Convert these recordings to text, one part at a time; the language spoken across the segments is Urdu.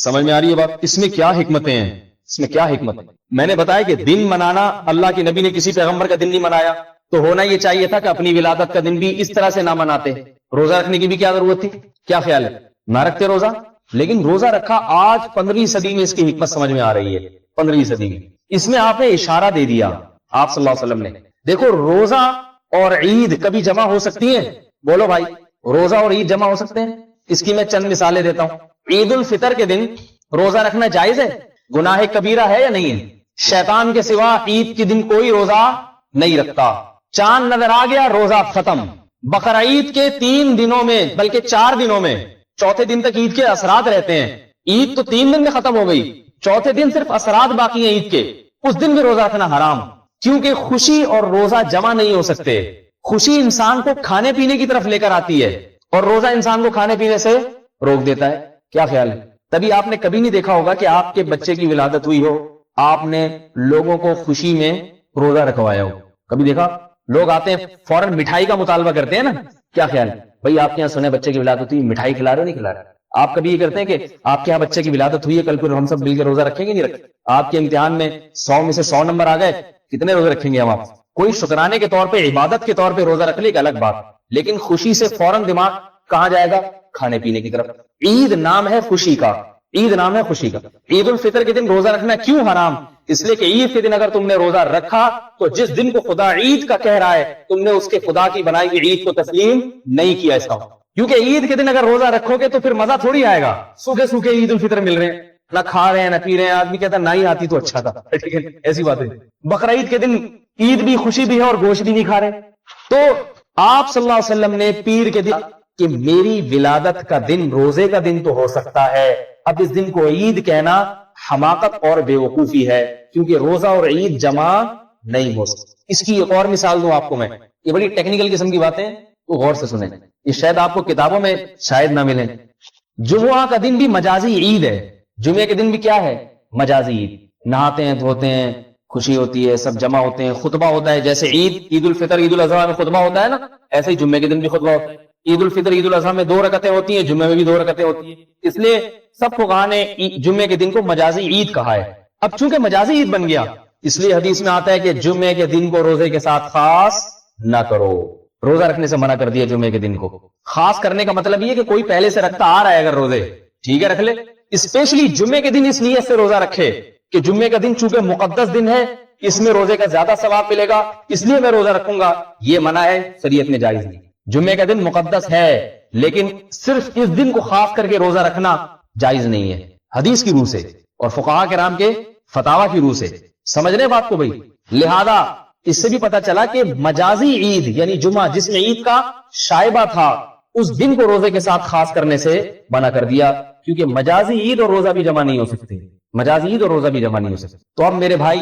سمجھ میں آ رہی ہے بات؟ اس میں کیا حکمتیں ہیں، اس میں کیا حکمت ہے؟ میں نے بتایا کہ دن منانا اللہ کے نبی نے کسی پیغمبر کا دن نہیں منایا، تو ہونا یہ چاہیے تھا کہ اپنی ولادت کا دن بھی اس طرح سے نہ مناتے، روزہ رکھنے کی بھی کیا ضرورت تھی؟ کیا خیال ہے؟ نہ رکھتے روزہ، لیکن روزہ رکھا۔ آج 15ویں صدی میں اس کی حکمت سمجھ میں آ رہی ہے، 15ویں صدی میں اس میں آپ نے اشارہ دے دیا، آپ صلی اللہ علیہ وسلم نے۔ دیکھو روزہ اور عید کبھی جمع ہو سکتی ہیں؟ بولو بھائی، روزہ اور عید جمع ہو سکتے ہیں؟ اس کی میں چند مثالیں دیتا ہوں۔ عید الفطر کے دن روزہ رکھنا جائز ہے؟ گناہ کبیرہ ہے یا نہیں ہے؟ شیطان کے سوا عید کے دن کوئی روزہ نہیں رکھتا۔ چاند نظر آ گیا، روزہ ختم۔ بقرعید کے 3 دنوں میں بلکہ 4 دنوں میں، چوتھے دن تک عید کے اثرات رہتے ہیں۔ عید تو 3 دن میں ختم ہو گئی، چوتھے دن صرف اثرات باقی ہیں عید کے، اس دن بھی روزہ رکھنا حرام، کیونکہ خوشی اور روزہ جمع نہیں ہو سکتے۔ خوشی انسان کو کھانے پینے کی طرف لے کر آتی ہے، اور روزہ انسان کو کھانے پینے سے روک دیتا ہے۔ کیا خیال ہے؟ تبھی آپ نے کبھی نہیں دیکھا ہوگا کہ آپ کے بچے کی ولادت ہوئی ہو، آپ نے لوگوں کو خوشی میں روزہ رکھوایا ہو؟ کبھی دیکھا؟ لوگ آتے ہیں فوراً مٹھائی کا مطالبہ کرتے ہیں نا۔ کیا خیال ہے بھائی؟ آپ کے یہاں سنے بچے کی ولادت ہوئی، مٹھائی کھلا رہے ہو نہیں کھلا رہے؟ آپ کبھی یہ کرتے ہیں کہ آپ کے یہاں بچے کی ولادت ہوئی ہے، کل پھر ہم سب مل کے روزہ رکھیں گے نہیں رکھیں؟ آپ کے امتحان میں 100 میں سے 100 نمبر آ گئے، کتنے روزے رکھیں گے ہم؟ آپ کوئی شکرانے کے طور پہ، عبادت کے طور پہ روزہ رکھ لے ایک الگ بات، لیکن خوشی سے فوراً دماغ کہاں جائے گا؟ کھانے پینے کی طرف۔ عید نام ہے خوشی کا، عید نام ہے خوشی کا۔ عید الفطر کے دن روزہ رکھنا کیوں حرام؟ اس لیے کہ عید کے دن اگر تم نے روزہ رکھا تو جس دن کو خدا عید کا کہہ رہا ہے، تم نے اس کے خدا کی بنائی ہوئی عید کو تسلیم نہیں کیا اس کا۔ کیونکہ عید کے دن اگر روزہ رکھو گے تو پھر مزہ تھوڑی آئے گا، سوکھے سوکھے عید الفطر مل رہے ہیں، نہ کھا رہے ہیں نہ پی رہے ہیں، آدمی کہتا نہ ہی آتی تو اچھا تھا، ٹھیک ہے؟ ایسی بات ہے۔ بقرعید کے دن عید بھی خوشی بھی ہے اور گوشت بھی نہیں کھا رہے۔ تو آپ صلی اللہ علیہ وسلم نے پیر کے دن کہ میری ولادت کا دن روزے کا دن تو ہو سکتا ہے، اب اس دن کو عید کہنا حماقت اور بے وقوفی ہے، کیونکہ روزہ اور عید جمع نہیں ہو سکتی۔ اس کی ایک اور مثال دوں آپ کو میں، یہ بڑی ٹیکنیکل قسم کی باتیں تو غور سے سنیں، یہ شاید آپ کو کتابوں میں شاید نہ ملیں۔ جمعہ کا دن بھی مجازی عید ہے، جمعے کے دن بھی کیا ہے؟ مجازی عید۔ نہاتے ہیں دھوتے ہیں، خوشی ہوتی ہے، سب جمع ہوتے ہیں، خطبہ ہوتا ہے، جیسے عید الفطر عید الاضحیٰ میں خطبہ ہوتا ہے نا، ایسے ہی جمعے کے دن بھی خطبہ ہوتا ہے۔ عید الفطر عید الاضحیٰ میں 2 رکعتیں ہوتی ہیں، جمعے میں بھی 2 رکعتیں ہوتی ہیں، اس لیے سب فقہاء نے جمعے کے دن کو مجازی عید کہا ہے۔ اب چونکہ مجازی عید بن گیا، اس لیے حدیث میں آتا ہے کہ جمعے کے دن کو روزے کے ساتھ خاص نہ کرو، روزہ رکھنے سے منع کر دیا۔ جمعے کے دن کو خاص کرنے کا مطلب یہ کہ کوئی پہلے سے رکھتا آ رہا ہے اگر روزے، ٹھیک ہے رکھ لے، اسپیشلی جمعے کے دن اس نیت سے روزہ رکھے کہ جمعے کا دن چونکہ مقدس دن ہے، اس میں روزے کا زیادہ ثواب ملے گا، اس لیے میں روزہ رکھوں گا، یہ منع ہے، شریعت میں جائز نہیں۔ جمعے کا دن مقدس ہے لیکن صرف اس دن کو خاص کر کے روزہ رکھنا جائز نہیں ہے، حدیث کی روح سے اور فقہاء کرام کے فتاوی کی روح سے۔ سمجھ رہے بات کو بھائی؟ لہذا اس سے بھی پتا چلا کہ مجازی عید یعنی جمعہ جس میں عید کا شائبہ تھا، اس دن کو روزے کے ساتھ خاص کرنے سے منع کر دیا، کیونکہ مجازی عید اور روزہ بھی جمع نہیں ہو سکتے، مجازی عید اور روزہ بھی جمع نہیں ہو سکتے۔ تو اب میرے بھائی،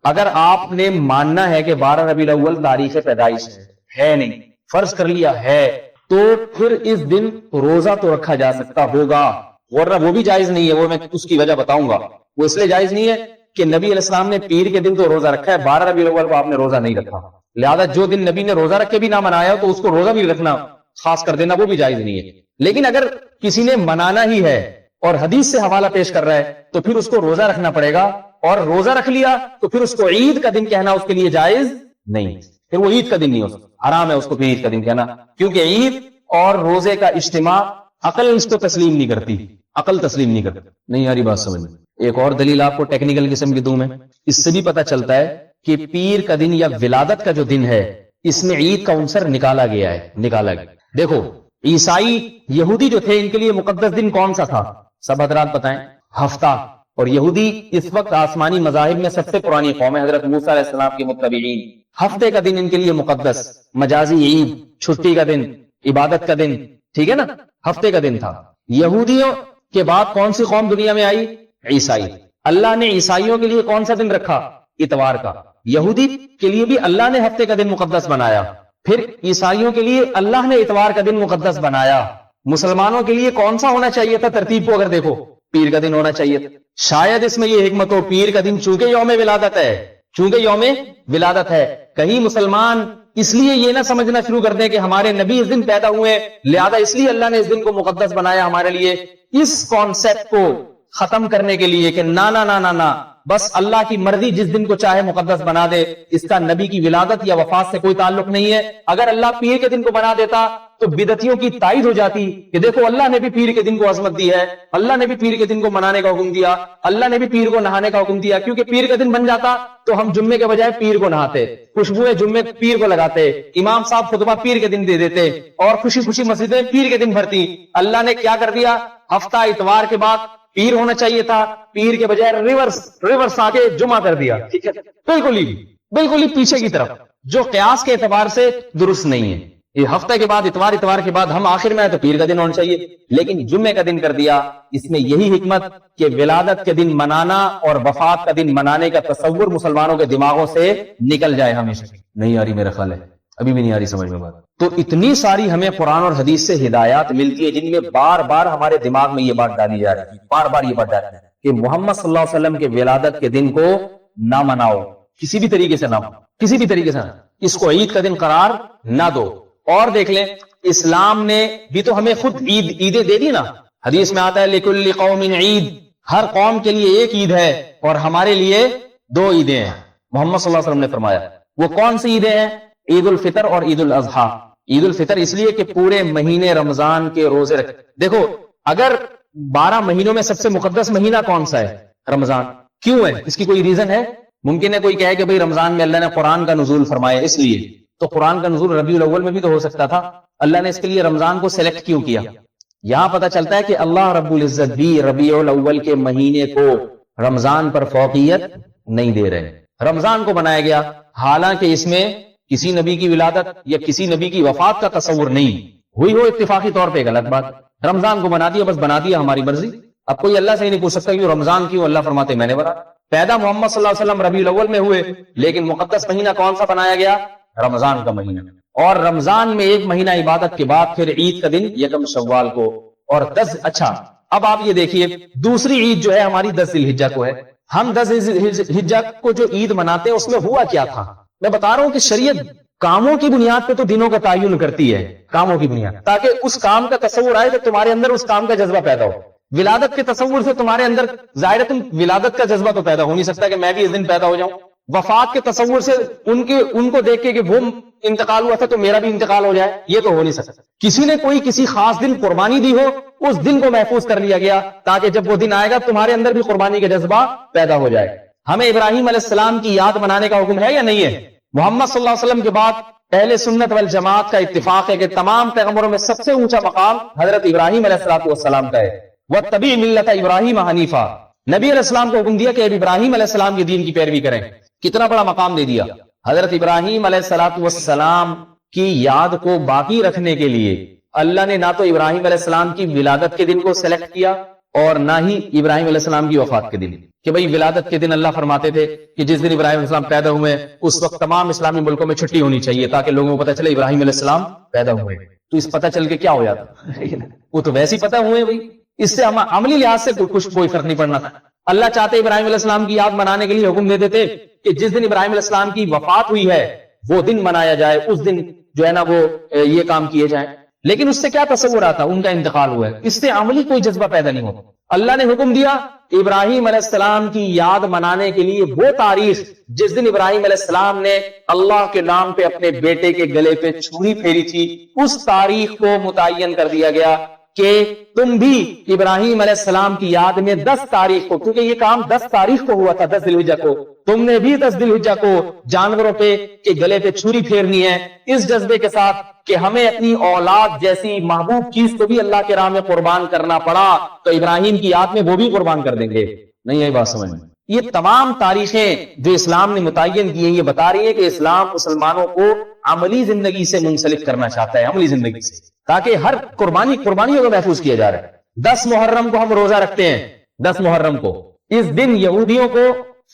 اگر آپ نے ماننا ہے کہ 12 ربیع الاول تاریخ پیدائش ہے نہیں، فرض کر لیا ہے، تو پھر اس دن روزہ تو رکھا جا سکتا ہوگا، ورنہ وہ بھی جائز نہیں ہے، وہ میں اس کی وجہ بتاؤں گا۔ وہ اس لیے جائز نہیں ہے کہ نبی علیہ السلام نے پیر کے دن تو روزہ رکھا ہے، 12 ربیع الاول کو آپ نے روزہ نہیں رکھا، لہذا جو دن نبی نے روزہ رکھ کے بھی نہ منایا تو اس کو روزہ بھی رکھنا خاص کر دینا وہ بھی جائز نہیں ہے۔ لیکن اگر کسی نے منانا ہی ہے اور حدیث سے حوالہ پیش کر رہا ہے تو پھر اس کو روزہ رکھنا پڑے گا، اور روزہ رکھ لیا تو پھر اس کو عید کا دن کہنا اس کے لیے جائز نہیں، پھر وہ عید کا دن نہیں ہو سکتا، حرام ہے اس کو پھر عید کا دن کہنا، کیونکہ عید اور روزے کا اجتماع عقل اس کو تسلیم نہیں کرتی، عقل تسلیم نہیں کرتی۔ نہیں یاری بات سمجھ میں؟ ایک اور دلیل آپ کو ٹیکنیکل قسم کی دوں میں، اس سے بھی پتہ چلتا ہے کہ پیر کا دن یا ولادت کا جو دن ہے اس میں عید کا عنصر نکالا گیا ہے، نکالا گیا۔ دیکھو عیسائی یہودی جو تھے ان کے لیے مقدس دن کون سا تھا؟ سب حضرات بتائیں۔ ہفتہ۔ اور یہودی اس وقت آسمانی مذاہب میں سب سے پرانی قوم ہے، حضرت موسیٰ علیہ السلام کے متبعین۔ ہفتے کا دن ان کے لیے مقدس، مجازی عید، چھٹی کا دن، عبادت کا دن، ٹھیک ہے نا، ہفتے کا دن تھا۔ یہودیوں کے بعد کون سی قوم دنیا میں آئی؟ عیسائی۔ اللہ نے عیسائیوں کے لیے کون سا دن رکھا؟ اتوار کا۔ یہودی کے لیے بھی اللہ نے ہفتے کا دن مقدس بنایا، پھر عیسائیوں کے لیے اللہ نے اتوار کا دن مقدس بنایا۔ مسلمانوں کے لیے کون سا ہونا چاہیے تھا ترتیب کو اگر دیکھو؟ پیر کا دن ہونا چاہیے تھا۔ شاید اس میں یہ حکمت ہو، پیر کا دن چونکہ یوم ولادت ہے، چونکہ یوم ولادت ہے، کہیں مسلمان اس لیے یہ نہ سمجھنا شروع کر دیں کہ ہمارے نبی اس دن پیدا ہوئے لہذا اس لیے اللہ نے اس دن کو مقدس بنایا ہمارے لیے۔ اس کانسیپٹ کو ختم کرنے کے لیے کہ نا نا نا نا نا، بس اللہ کی مرضی جس دن کو چاہے مقدس بنا دے، اس کا نبی کی ولادت یا وفات سے کوئی تعلق نہیں ہے۔ اگر اللہ پیر کے دن کو بنا دیتا تو بدعتیوں کی تائید ہو جاتی کہ دیکھو اللہ نے بھی پیر کے دن کو عظمت دی ہے، اللہ نے بھی پیر کے دن کو منانے کا حکم دیا، اللہ نے بھی پیر کو نہانے کا حکم دیا، کیونکہ پیر کا دن بن جاتا تو ہم جمعے کے بجائے پیر کو نہاتے، خوشبوئیں جمعے پیر کو لگاتے، امام صاحب خطبہ پیر کے دن دے دیتے اور خوشی خوشی مسجدیں پیر کے دن بھرتی۔ اللہ نے کیا کر دیا؟ ہفتہ اتوار کے بعد پیر ہونا چاہیے تھا، پیر کے بجائے ریورس آ کے جمعہ کر دیا۔ ٹھیک ہے، بالکل ہی پیچھے کی طرف، جو قیاس کے اعتبار سے درست نہیں ہے۔ یہ ہفتہ کے بعد اتوار کے بعد ہم آخر میں آئے تو پیر کا دن ہونا چاہیے، لیکن جمعے کا دن کر دیا۔ اس میں یہی حکمت کہ ولادت کے دن منانا اور وفات کا دن منانے کا تصور مسلمانوں کے دماغوں سے نکل جائے ہمیشہ۔ نہیں آ رہی، میرا خیال ہے ابھی بھی نہیں آ رہی سمجھ میں بات۔ تو اتنی ساری ہمیں قرآن اور حدیث سے ہدایات ملتی ہے جن میں بار بار ہمارے دماغ میں یہ بات ڈالی جا رہی ہے، بار یہ بات ڈالی جا رہی ہے کہ محمد صلی اللہ علیہ وسلم کے ولادت کے دن کو نہ مناؤ، کسی بھی طریقے سے نہ، کسی بھی طریقے سے نہ، اس کو عید کا دن قرار نہ دو۔ اور دیکھ لیں، اسلام نے بھی تو ہمیں خود عیدیں دے دی نا۔ حدیث میں آتا ہے لِكُلِّ قَوْمٍ عید، ہر قوم کے لیے ایک عید ہے اور ہمارے لیے 2 عیدیں ہیں۔ محمد صلی اللہ علیہ وسلم نے فرمایا وہ کون سی عیدیں ہیں؟ عید الفطر اور عید الاضحیٰ۔ عید الفطر اس لیے کہ پورے مہینے رمضان کے روزے رکھ، دیکھو اگر 12 مہینوں میں سب سے مقدس مہینہ کون سا ہے؟ رمضان۔ کیوں ہے؟ اس کی کوئی ریزن ہے؟ ممکن ہے کوئی کہے کہ بھئی رمضان میں اللہ نے قرآن کا نزول فرمایا اس لیے، تو قرآن کا نزول ربیع الاول میں بھی تو ہو سکتا تھا، اللہ نے اس کے لیے رمضان کو سلیکٹ کیوں کیا؟ یہاں پتہ چلتا ہے کہ اللہ رب العزت بھی ربیع الاول کے مہینے کو رمضان پر فوقیت نہیں دے رہے، رمضان کو بنایا گیا، حالانکہ اس میں کسی نبی کی ولادت یا کسی نبی کی وفات کا تصور نہیں ہوئی ہو، اتفاقی طور پہ غلط بات، رمضان کو بنا دیا، بس بنا دیا ہماری مرضی۔ اب کوئی اللہ سے ہی نہیں پوچھ سکتا کہ رمضان کیوں، اللہ فرماتے میں نے بنا۔ پیدا محمد صلی اللہ علیہ وسلم ربیع الاول میں ہوئے، لیکن مقدس مہینہ کون سا بنایا گیا؟ رمضان کا مہینہ۔ اور رمضان میں ایک مہینہ عبادت کے بعد پھر عید کا دن 1 شوال کو، اور 10۔ اچھا اب آپ یہ دیکھیے، دوسری عید جو ہے ہماری 10 ذی الحجہ کو ہے۔ ہم 10 ذی الحجہ کو جو عید مناتے ہیں اس میں ہوا کیا تھا؟ میں بتا رہا ہوں کہ شریعت کاموں کی بنیاد پہ تو دنوں کا تعین کرتی ہے، کاموں کی بنیاد، تاکہ اس کام کا تصور آئے تو تمہارے اندر اس کام کا جذبہ پیدا ہو۔ ولادت کے تصور سے تمہارے اندر ظاہر تم ولادت کا جذبہ تو پیدا ہو نہیں سکتا کہ میں بھی اس دن پیدا ہو جاؤں۔ وفات کے تصور سے ان کو دیکھ کے کہ وہ انتقال ہوا تھا تو میرا بھی انتقال ہو جائے، یہ تو ہو نہیں سکتا۔ کسی نے کوئی کسی خاص دن قربانی دی ہو، اس دن کو محفوظ کر لیا گیا تاکہ جب وہ دن آئے گا تمہارے اندر بھی قربانی کا جذبہ پیدا ہو جائے۔ ہمیں ابراہیم علیہ السلام کی یاد منانے کا حکم ہے یا نہیں ہے؟ محمد صلی اللہ علیہ وسلم کے بعد اہل سنت والجماعت کا اتفاق ہے کہ تمام پیغمبروں میں سب سے اونچا مقام حضرت ابراہیم علیہ السلام کا ہے۔ وَاتَّبِعْ مِلَّةَ إِبْرَاهِيمَ حَنِيفًا، نبی علیہ السلام کو حکم دیا کہ اب ابراہیم علیہ السلام کے دین کی پیروی کریں۔ کتنا بڑا مقام دے دیا۔ حضرت ابراہیم علیہ السلام کی یاد کو باقی رکھنے کے لیے اللہ نے نہ تو ابراہیم علیہ السلام کی ولادت کے دن کو سلیکٹ کیا اور نہ ہی ابراہیم علیہ السلام کی وفات کے دن، کہ بھئی ولادت کے دن اللہ فرماتے تھے کہ جس دن ابراہیم علیہ السلام پیدا ہوئے اس وقت تمام اسلامی ملکوں میں چھٹی ہونی چاہیے تاکہ لوگوں کو پتہ چلے ابراہیم علیہ السلام پیدا ہوئے۔ تو اس پتہ چل کے کیا ہو جاتا؟ وہ تو ویسے ہی پتہ ہوئے بھئی، اس سے عملی لحاظ سے کوئی فرق نہیں پڑنا تھا۔ اللہ چاہتے ابراہیم علیہ السلام کی یاد منانے کے لیے حکم دے دیتے کہ جس دن ابراہیم علیہ السلام کی وفات ہوئی ہے وہ دن منایا جائے، اس دن جو ہے نا وہ یہ کام کیے جائیں، لیکن اس سے کیا تصور آتا؟ ان کا انتقال ہوا ہے، اس سے عملی کوئی جذبہ پیدا نہیں ہوتا۔ اللہ نے حکم دیا ابراہیم علیہ السلام کی یاد منانے کے لیے وہ تاریخ جس دن ابراہیم علیہ السلام نے اللہ کے نام پہ اپنے بیٹے کے گلے پہ چھری پھیری تھی، اس تاریخ کو متعین کر دیا گیا کہ تم بھی ابراہیم علیہ السلام کی یاد میں 10 تاریخ کو، کیونکہ یہ کام 10 تاریخ کو ہوا تھا، 10 ذی الحجہ کو، تم نے بھی 10 ذی الحجہ کو جانوروں پہ کے گلے پہ چھری پھیرنی ہے، اس جذبے کے ساتھ کہ ہمیں اپنی اولاد جیسی محبوب چیز کو بھی اللہ کے راہ میں قربان کرنا پڑا تو ابراہیم کی یاد میں وہ بھی قربان کر دیں گے۔ نہیں ہے بات سمجھ میں؟ یہ تمام تاریخیں جو اسلام نے متعین کی ہیں یہ بتا رہی ہیں کہ اسلام مسلمانوں کو عملی زندگی سے منسلک کرنا چاہتا ہے، عملی زندگی سے، تاکہ ہر قربانیوں کو محفوظ کیا جا رہا ہے۔ 10 محرم کو ہم روزہ رکھتے ہیں، 10 محرم کو، اس دن یہودیوں کو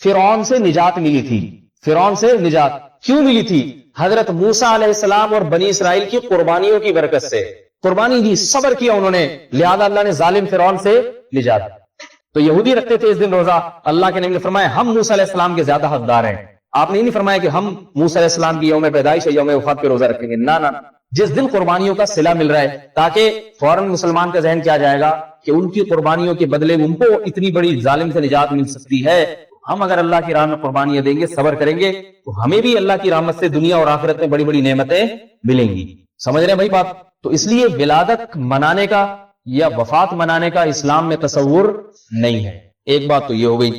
فرعون سے نجات ملی تھی۔ فرعون سے نجات کیوں ملی تھی؟ حضرت موسیٰ علیہ السلام اور بنی اسرائیل کی قربانیوں کی برکت سے قربانی دی، صبر کیا انہوں نے، لہذا اللہ نے ظالم فرعون سے نجات۔ تو یہودی رکھتے تھے اس دن روزہ، اللہ کے نبی نے فرمایا ہم موسیٰ علیہ السلام کے زیادہ حقدار ہیں۔ آپ نے نہیں فرمایا کہ ہم موسیٰ علیہ السلام کی یوم پیدائش یا یوم وفات پہ روزہ رکھیں گے، نہ، جس دن قربانیوں کا صلہ مل رہا ہے، تاکہ فوراً مسلمان کا ذہن کیا جائے گا کہ ان کی قربانیوں کے بدلے ان کو اتنی بڑی ظالم سے نجات مل سکتی ہے، ہم اگر اللہ کی راہ میں قربانیاں دیں گے، صبر کریں گے، تو ہمیں بھی اللہ کی رحمت سے دنیا اور آخرت میں بڑی بڑی نعمتیں ملیں گی. سمجھ رہے ہیں بھائی بات؟ تو اس لیے ولادت منانے کا یا وفات منانے کا اسلام میں تصور نہیں ہے. ایک بات تو یہ ہو گئی.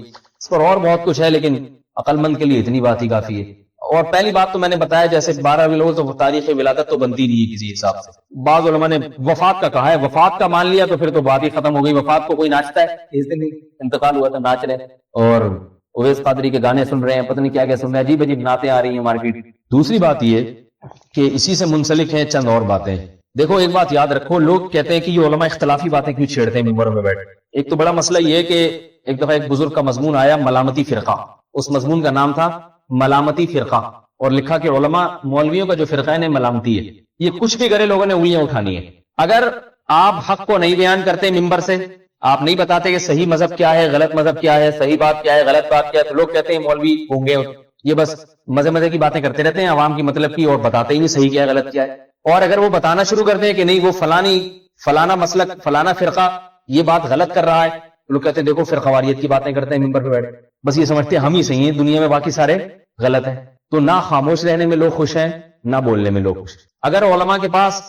اس پر اور بہت کچھ ہے، لیکن عقل مند کے لیے اتنی بات ہی کافی ہے. اور پہلی بات تو میں نے بتایا، جیسے 12 ربیع الاول تو تاریخ ولادت تو بنتی نہیں ہے کسی حساب سے. بعض علماء نے وفات کا کہا ہے، وفات کا مان لیا تو پھر تو بات ہی ختم ہو گئی. وفات کو کوئی ناچتا ہے؟ اس دن انتقال ہوا تھا ناچ رہے، اور اویس قادری کے گانے سن رہے ہیں، پتہ نہیں کیا کیا سن رہے ہیں، عجیب عجیب نعتیں آ رہی ہیں مارکیٹ. دوسری بات یہ کہ اسی سے منسلک ہیں چند اور باتیں. دیکھو ایک بات یاد رکھو، لوگ کہتے ہیں کہ یہ علماء اختلافی باتیں کیوں چھیڑتے ہیں ممبروں میں بیٹھ. ایک تو بڑا مسئلہ یہ کہ ایک دفعہ ایک بزرگ کا مضمون آیا ملامتی فرقہ. اس مضمون کا نام تھا ملامتی فرقہ، اور لکھا کہ علماء مولویوں کا جو فرقہ ہے ملامتی ہے، یہ کچھ بھی کرے لوگوں نے انگلیاں اٹھانی ہے. اگر آپ حق کو نہیں بیان کرتے ممبر سے، آپ نہیں بتاتے کہ صحیح مذہب کیا ہے، غلط مذہب کیا ہے، صحیح بات کیا ہے، غلط بات کیا ہے، تو لوگ کہتے ہیں مولوی ہوں گے، یہ بس مزے کی باتیں کرتے رہتے ہیں عوام کی مطلب کی، اور بتاتے ہی نہیں صحیح کیا ہے غلط کیا ہے. اور اگر وہ بتانا شروع کر دیں کہ نہیں وہ فلانا مسلک فلانا فرقہ یہ بات غلط کر رہا ہے، لوگ کہتے ہیں دیکھو فرقہ واریت کی باتیں کرتے ہیں ممبر پہ بیٹھ، بس یہ سمجھتے ہیں ہم ہی صحیح ہیں، دنیا میں باقی سارے غلط ہیں. تو نہ خاموش رہنے میں لوگ خوش ہیں، نہ بولنے میں لوگ خوش. اگر علماء کے پاس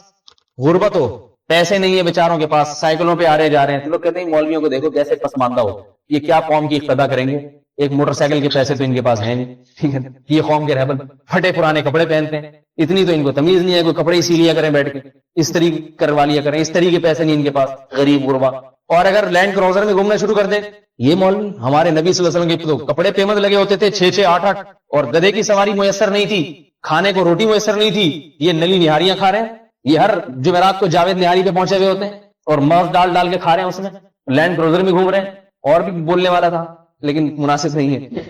غربت ہو، پیسے نہیں ہے بیچاروں کے پاس، سائیکلوں پہ آ رہے جا رہے ہیں، تو لوگ کہتے ہیں مولویوں کو دیکھو کیسے پسماندہ ہو، یہ کیا قوم کی اقتدا کریں گے، ایک موٹر سائیکل کے پیسے تو ان کے پاس ہیں نہیں، ٹھیک ہے، یہ قوم کے رہبر پھٹے پرانے کپڑے پہنتے ہیں، اتنی تو ان کو تمیز نہیں ہے، کوئی کپڑے اسی لیا کریں بیٹھ کے، استری کروا لیا کریں، استری کے پیسے نہیں ان کے پاس، غریب غربا. اور اگر لینڈ کروزر میں گھومنا شروع کر دیں، یہ مولوی ہمارے نبی صلی اللہ علیہ وسلم کے تو کپڑے پیمند لگے ہوتے تھے 6 6 8 8، اور گدھے کی سواری میسر نہیں تھی، کھانے کو روٹی میسر نہیں تھی، یہ نلی نہاریاں کھا رہے ہیں، یہ ہر جمعرات کو جاوید نہاری پہ پہنچے ہوئے ہوتے ہیں اور ماؤس ڈال کے کھا رہے ہیں، اس میں لینڈ کروزر میں گھوم رہے ہیں. اور بھی بولنے والا تھا لیکن مناسب نہیں ہے.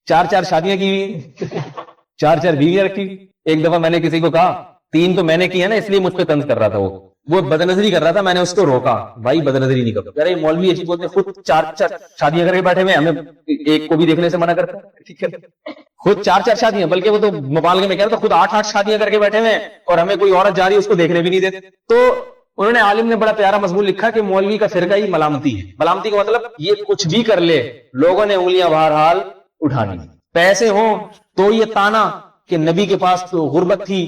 4 شادیاں کی ہوئی، 4 بیویاں رکھی. ایک دفعہ میں نے کسی کو کہا 3 تو میں نے کی ہے نا، اس لیے مجھ پہ طنز کر رہا تھا، وہ بدنظری کر رہا تھا، میں نے اس کو روکا، بھائی بدنظری نہیں کرتا. ارے مولوی ایسی بولتے خود 4 شادیاں کر کے بیٹھے ہوئے، ہمیں ایک کو بھی دیکھنے سے منع کرتا ہے، ٹھیک ہے، خود 4 شادیاں، بلکہ وہ تو مبالغے میں کہہ رہا تھا خود 8 شادیاں کر کے بیٹھے ہوئے ہیں، اور ہمیں کوئی عورت جا رہی ہے اس کو دیکھنے بھی نہیں دیتے. تو انہوں نے عالم نے بڑا پیارا مضمون لکھا کہ مولوی کا فرقہ ہی ملامتی ہے. ملامتی کا مطلب یہ کچھ بھی کر لے لوگوں نے انگلیاں بہرحال اٹھانی. پیسے ہوں تو یہ تانا کہ نبی کے پاس تو غربت تھی،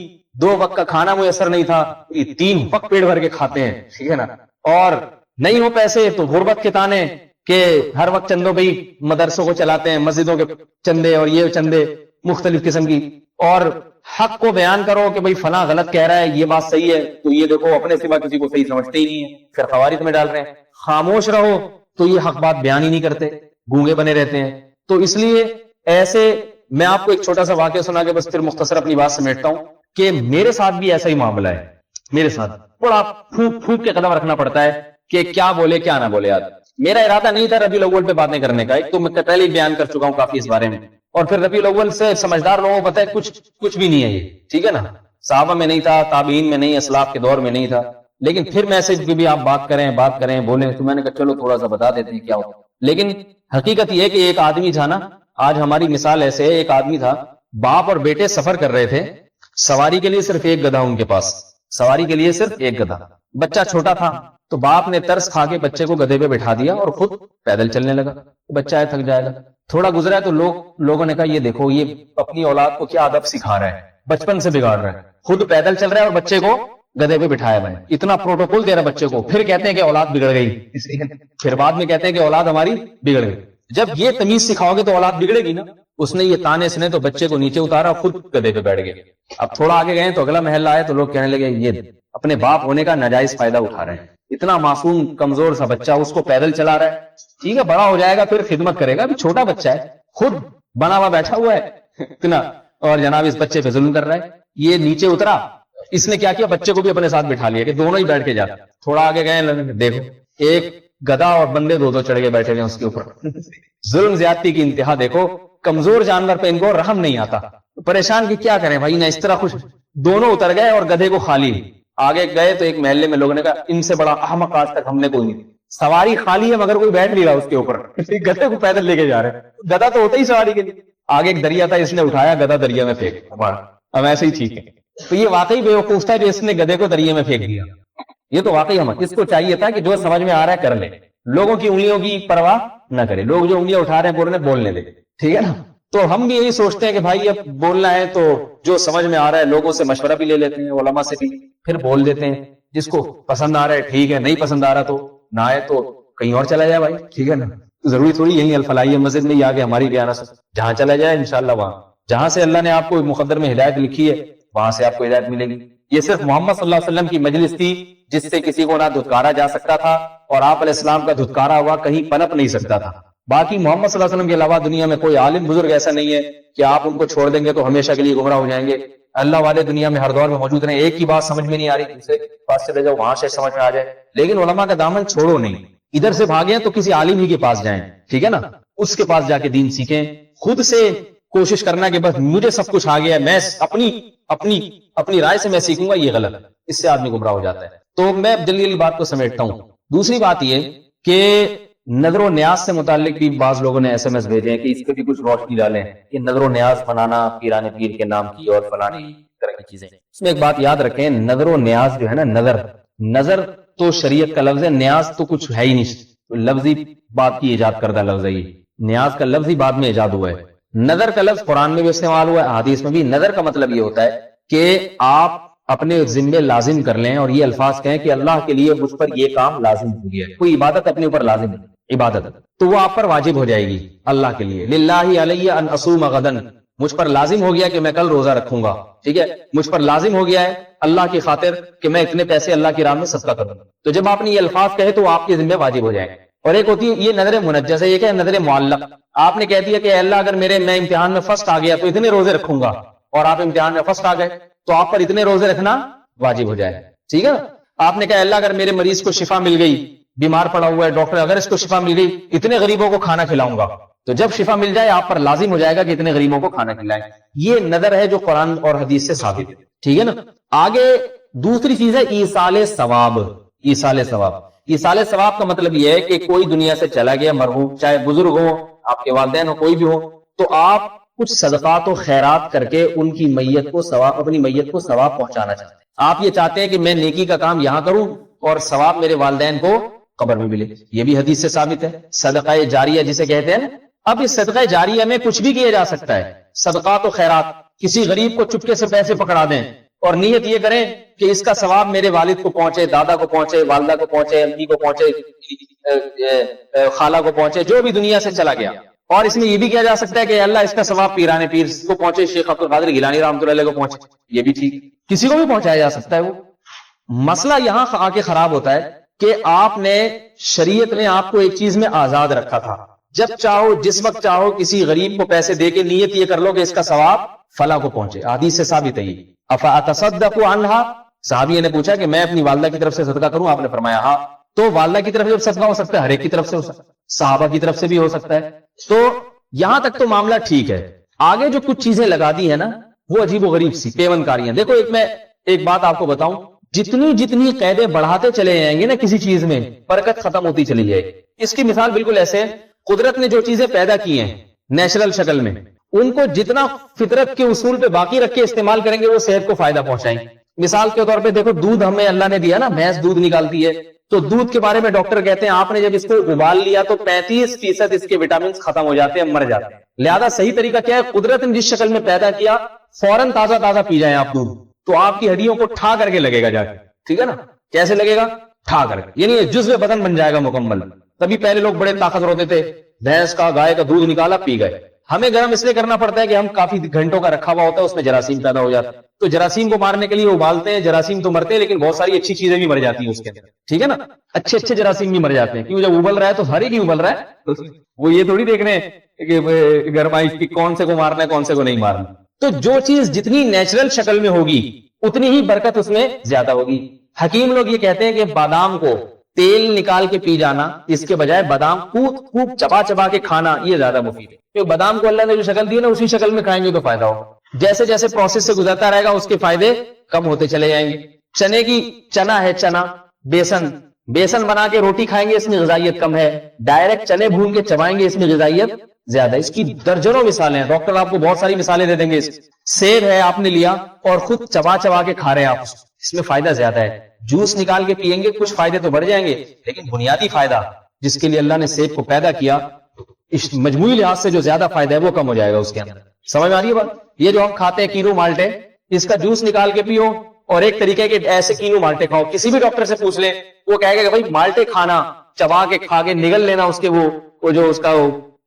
2 وقت کا کھانا میسر نہیں تھا، یہ 3 وقت پیٹ بھر کے کھاتے ہیں، ٹھیک ہے نا. اور نہیں ہو پیسے تو غربت کے تانے کہ ہر وقت چندوں پہ ہی مدرسوں کو چلاتے ہیں، مسجدوں کے چندے اور یہ چندے مختلف قسم کی. اور حق کو بیان کرو کہ بھئی فلاں غلط کہہ رہا ہے، یہ بات صحیح ہے، تو یہ دیکھو اپنے سوا کسی کو صحیح سمجھتے ہی نہیں ہے، پھر خوارج میں ڈال رہے ہیں. خاموش رہو تو یہ حق بات بیان ہی نہیں کرتے، گونگے بنے رہتے ہیں. تو اس لیے ایسے میں آپ کو ایک چھوٹا سا واقعہ سنا کے بس پھر مختصر اپنی بات سمیٹتا ہوں کہ میرے ساتھ بھی ایسا ہی معاملہ ہے. میرے ساتھ بڑا پھونک کے قدم رکھنا پڑتا ہے کہ کیا بولے کیا نہ بولے. یار میرا ارادہ نہیں تھا ربیع الاول پہ باتیں کرنے کا، ایک تو میں پہلے ہی بیان کر چکا ہوں کافی اس بارے میں، اور پھر ربیع الاول سے سمجھدار لوگوں کو پتہ ہے کچھ بھی نہیں ہے یہ، ٹھیک ہے نا. صحابہ میں نہیں تھا، تابعین میں نہیں، اسلاف کے دور میں نہیں تھا، لیکن پھر میسج بھی آپ بات کریں بولیں، تو میں نے کہا چلو تھوڑا سا بتا دیتے ہیں کیا ہوتا. لیکن حقیقت یہ کہ ایک آدمی تھا نا، آج ہماری مثال ایسے ہے، ایک آدمی تھا، باپ اور بیٹے سفر کر رہے تھے، سواری کے لیے صرف ایک گدھا ان کے پاس، سواری کے لیے صرف ایک گدھا. بچہ چھوٹا تھا تو باپ نے ترس کھا کے بچے کو گدھے پہ بٹھا دیا اور خود پیدل چلنے لگا. بچہ ہے تھک جائے گا. تھوڑا گزرا ہے تو لوگوں نے کہا یہ دیکھو یہ اپنی اولاد کو کیا ادب سکھا رہا ہے، بچپن سے بگاڑ رہا ہے، خود پیدل چل رہا ہے اور بچے کو گدھے پہ بٹھایا ہوا ہے، اتنا پروٹوکول دے رہا بچے کو، پھر کہتے ہیں کہ اولاد بگڑ گئی، پھر بعد میں کہتے ہیں کہ اولاد ہماری بگڑ گئی. جب یہ تمیز سکھاؤ گے تو اولاد بگڑے گی نا. اس نے یہ تانے سنے تو بچے کو نیچے اتارا، خود گدھے پہ بیٹھ گئے. اب تھوڑا آگے گئے تو اگلا محلہ آئے تو لوگ کہنے لگے یہ اپنے باپ ہونے کا ناجائز فائدہ اٹھا رہے ہیں، اتنا معصوم کمزور سا بچہ اس کو پیدل چلا رہا ہے، ٹھیک ہے بڑا ہو جائے گا پھر خدمت کرے گا، ابھی چھوٹا بچہ ہے، خود بنا ہوا بیٹھا ہوا ہے اتنا، اور جناب اس بچے پہ ظلم کر رہا ہے. یہ نیچے اترا، اس نے کیا بچے کو بھی اپنے ساتھ بٹھا لیا کہ دونوں ہی بیٹھ کے جاتے. تھوڑا آگے گئے دیکھو ایک گدھا اور بندے دو چڑھ کے بیٹھے ہوئے اس کے اوپر. ظلم زیادتی کی انتہا دیکھو. کمزور جانور پہ ان کو رحم نہیں آتا، پریشان کہ کیا کریں بھائی، نہ اس طرح خوش. دونوں اتر گئے اور گدھے کو خالی. آگے گئے تو ایک محلے میں لوگوں نے کہا ان سے بڑا احمق آج تک ہم نے کوئی نہیں. سواری خالی ہے مگر کوئی بیٹھ نہیں رہا اس کے اوپر، گدھے کو پیدل لے کے جا رہے ہیں. گدھا تو ہوتا ہی سواری کے لیے. آگے ایک دریا تھا، اس نے اٹھایا، گدھا دریا میں پھینک. اب ایسے ہی ٹھیک ہے. تو یہ واقعی بیوقوف تھا جو اس نے گدھے کو دریا میں پھینک دیا. یہ تو واقعی ہم اس کو چاہیے تھا کہ جو سمجھ میں آ رہا ہے کر لے، لوگوں کی انگلیوں کی پرواہ نہ کرے، لوگ جو انگلیاں اٹھا رہے ہیں بول رہے ہیں بولنے دے، ٹھیک ہے نا. تو ہم بھی یہی سوچتے ہیں کہ بھائی اب بولنا ہے تو جو سمجھ میں آ رہا ہے لوگوں سے مشورہ بھی لے لیتے ہیں، علماء سے بھی، پھر بول دیتے ہیں. جس کو پسند آ رہا ہے ٹھیک ہے، نہیں پسند آ رہا تو نہ آئے تو کہیں اور چلا جائے بھائی، ٹھیک ہے نا. ضروری تھوڑی یہی الفلاحیہ مسجد میں ہی آگے ہماری بیانہ سے جہاں چلا جائے انشاءاللہ وہاں جہاں سے اللہ نے آپ کو مقدر میں ہدایت لکھی ہے وہاں سے آپ کو ہدایت ملے گی. یہ صرف محمد صلی اللہ علیہ وسلم کی مجلس تھی جس سے کسی کو نہ دھتکارا جا سکتا تھا، اور آپ علیہ السلام کا دھتکارا ہوا کہیں پنپ نہیں سکتا تھا. باقی محمد صلی اللہ علیہ وسلم کے علاوہ دنیا میں کوئی عالم بزرگ ایسا نہیں ہے کہ آپ ان کو چھوڑ دیں گے تو ہمیشہ کے لیے گمراہ ہو جائیں گے. اللہ والے دنیا میں ہر دور میں موجود رہے، ایک کی بات سمجھ میں نہیں آ رہی دوسرے پاس چلے جاؤ وہاں سے سمجھ میں آ جائے، لیکن علماء کا دامن چھوڑو نہیں. ادھر سے بھاگیں تو کسی عالم ہی کے پاس جائیں، ٹھیک ہے نا، اس کے پاس جا کے دین سیکھیں. خود سے کوشش کرنا کہ بس مجھے سب کچھ آ گیا ہے، میں اپنی رائے سے میں سیکھوں گا، یہ غلط ہے، اس سے آدمی گمراہ ہو جاتا ہے. تو میں جلدی بات کو سمیٹتا ہوں. دوسری بات یہ کہ نظر و نیاز سے متعلق بھی بعض لوگوں نے SMS بھیجے ہیں کہ اس پہ بھی کچھ روشنی ڈالیں کہ نظر و نیاز بنانا پیران پیر کے نام کی اور فلانی طرح کی چیزیں. اس میں ایک بات یاد رکھیں، نظر و نیاز جو ہے نا، نظر تو شریعت کا لفظ ہے، نیاز تو کچھ ہے ہی نہیں، لفظی بات کی ایجاد کردہ لفظ ہے. یہ نیاز کا لفظ ہی بعد میں ایجاد ہوا ہے. نظر کا لفظ قرآن میں بھی استعمال ہوا ہے، حدیث میں بھی. نظر کا مطلب یہ ہوتا ہے کہ آپ اپنے ذمے لازم کر لیں اور یہ الفاظ کہیں کہ اللہ کے لیے مجھ پر یہ کام لازم ہو گیا ہے. کوئی عبادت اپنے اوپر لازم ہے، عبادت تو وہ آپ پر واجب ہو جائے گی اللہ کے لیے. للہ علیہ ان اصوم غدا، مجھ پر لازم ہو گیا کہ میں کل روزہ رکھوں گا، ٹھیک ہے. مجھ پر لازم ہو گیا ہے اللہ کی خاطر کہ میں اتنے پیسے اللہ کی راہ میں صدقہ کروں. تو جب آپ نے یہ الفاظ کہے تو آپ کے ذمہ واجب ہو جائیں. اور ایک ہوتی ہے یہ نظر منجز ہے، یہ کیا نظر معلق. آپ نے کہہ دیا کہ اللہ اگر میں امتحان میں فرسٹ آ گیا تو اتنے روزے رکھوں گا، اور آپ امتحان میں فرسٹ آ گئے تو آپ پر اتنے روزے رکھنا واجب ہو جائے، ٹھیک ہے. آپ نے کہا اللہ اگر میرے مریض کو شفا مل گئی، بیمار پڑا ہوا ہے ڈاکٹر اگر اس کو شفا مل گئی اتنے غریبوں کو کھانا کھلاؤں گا، تو جب شفا مل جائے آپ پر لازم ہو جائے گا کہ اتنے غریبوں کو کھانا کھلائیں. یہ نظر ہے جو قرآن اور حدیث سے ثابت ہے، ٹھیک ہے نا. آگے دوسری چیز ہے ایصال ثواب. ایصال ثواب کا مطلب یہ ہے کہ کوئی دنیا سے چلا گیا مرحوم، چاہے بزرگ ہو، آپ کے والدین ہو، کوئی بھی ہو، تو آپ کچھ صدقات و خیرات کر کے ان کی میت کو ثواب، اپنی میت کو ثواب پہنچانا چاہتے ہیں. آپ یہ چاہتے ہیں کہ میں نیکی کا کام یہاں کروں اور ثواب میرے والدین کو قبر میں ملے. یہ بھی حدیث سے ثابت ہے. صدقہ جاریہ جسے کہتے ہیں. اب اس صدقہ جاریہ میں کچھ بھی کیا جا سکتا ہے. صدقات و خیرات، کسی غریب کو چپکے سے پیسے پکڑا دیں اور نیت یہ کریں کہ اس کا ثواب میرے والد کو پہنچے، دادا کو پہنچے، والدہ کو پہنچے، امی کو پہنچے، خالہ کو پہنچے، جو بھی دنیا سے چلا گیا. اور اس میں یہ بھی کیا جا سکتا ہے کہ اللہ اس کا ثواب پیرانے پیر کو پہنچے، شیخ عبد القادر گیلانی رحمۃ اللہ علیہ کو پہنچے. یہ بھی ٹھیک، کسی کو بھی پہنچایا جا سکتا ہے. وہ مسئلہ یہاں آ کے خراب ہوتا ہے کہ آپ نے شریعت نے آپ کو ایک چیز میں آزاد رکھا تھا. جب چاہو جس وقت چاہو کسی غریب کو پیسے دے کے نیت یہ کر لو کہ اس کا ثواب فلاں کو پہنچے. حدیث سے ثابت ہے. یہ افاتصدق عنہا، صحابی نے پوچھا کہ میں اپنی والدہ کی طرف سے صدقہ کروں؟ آپ نے فرمایا ہاں. تو والدہ کی طرف سے جب صدقہ ہو سکتا ہے ہر ایک کی طرف سے ہو سکتا ہے، صحابہ کی طرف سے بھی ہو سکتا ہے. تو یہاں تک تو معاملہ ٹھیک ہے. آگے جو کچھ چیزیں لگا دی ہیں نا وہ عجیب و غریب سی پیون کاریاں. دیکھو میں ایک بات آپ کو بتاؤں، جتنی قیدیں بڑھاتے چلے جائیں گے نا کسی چیز میں، برکت ختم ہوتی چلی جائے گی. اس کی مثال بالکل ایسے ہے، قدرت نے جو چیزیں پیدا کی ہیں نیچرل شکل میں، ان کو جتنا فطرت کے اصول پہ باقی رکھ کے استعمال کریں گے وہ صحت کو فائدہ پہنچائیں. مثال کے طور پہ دیکھو دودھ ہمیں اللہ نے دیا نا، بھینس دودھ نکالتی ہے، تو دودھ کے بارے میں ڈاکٹر کہتے ہیں آپ نے جب اس کو ابال لیا تو 35% اس کے وٹامنز ختم ہو جاتے ہیں، مر جاتے ہیں. لہذا صحیح طریقہ کیا ہے، قدرت نے جس شکل میں پیدا کیا فوراً تازہ پی جائیں آپ دودھ، تو آپ کی ہڈیوں کو ٹھا کر کے لگے گا جا کے، ٹھیک ہے نا. کیسے لگے گا؟ ٹھا کر کے، یعنی جزو بدن بن جائے گا مکمل. تبھی پہلے لوگ بڑے طاقتور ہوتے تھے، بھینس کا گائے کا دودھ نکالا پی گئے. ہمیں گرم اس لیے کرنا پڑتا ہے کہ ہم کافی گھنٹوں کا رکھا ہوا ہوتا ہے، اس میں جراثیم پیدا ہو جاتا ہے، تو جراثیم کو مارنے کے لیے ابالتے ہیں. جراثیم تو مرتے ہیں لیکن بہت ساری اچھی چیزیں بھی مر جاتی ہیں اس کے اندر، ٹھیک ہے نا. اچھے جراثیم بھی مر جاتے ہیں، کیوں؟ جب ابل رہا ہے تو ہر ایک ہی ابل رہا ہے، وہ یہ تھوڑی دیکھ رہے ہیں کہ گرمائش کی کون سے کو مارنا ہے کون سے کو نہیں مارنا. تو جو چیز جتنی نیچرل شکل میں ہوگی اتنی ہی برکت اس میں زیادہ ہوگی. حکیم لوگ یہ کہتے ہیں کہ بادام کو تیل نکال کے پی جانا اس کے بجائے بادام خوب چبا کے کھانا یہ زیادہ مفید ہے. کیونکہ بادام کو اللہ نے جو شکل دی ہے نا اسی شکل میں کھائیں گے تو فائدہ ہوگا. جیسے جیسے پروسیس سے گزرتا رہے گا اس کے فائدے کم ہوتے چلے جائیں گے. چنا ہے، چنا بیسن بنا کے روٹی کھائیں گے، اس میں غذائیت کم ہے. ڈائریکٹ چنے بھون کے چبائیں گے، اس میں غذائیت زیادہ. اس کی درجنوں مثالیں ہیں، ڈاکٹر آپ کو بہت ساری مثالیں دے دیں گے. سیب ہے آپ نے لیا اور خود چبا کے کھا رہے ہیں آپ، اس میں فائدہ زیادہ ہے. جوس نکال کے پیئیں گے کچھ فائدے تو بڑھ جائیں گے، لیکن بنیادی فائدہ جس کے لیے اللہ نے سیب کو پیدا کیا اس مجموعی لحاظ سے جو زیادہ فائدہ ہے وہ کم ہو جائے گا اس کے اندر. سمجھ میں آ رہی ہے بات؟ یہ جو ہم کھاتے ہیں کینو مالٹے، اس کا جوس نکال کے پیو، اور ایک طریقہ ہے کہ ایسے کینو مالٹے کھاؤ. کسی بھی ڈاکٹر سے پوچھ لیں وہ کہے گا کہ بھائی مالٹے کھانا، چبا کے کھا کے نگل لینا اس کے وہ جو اس کا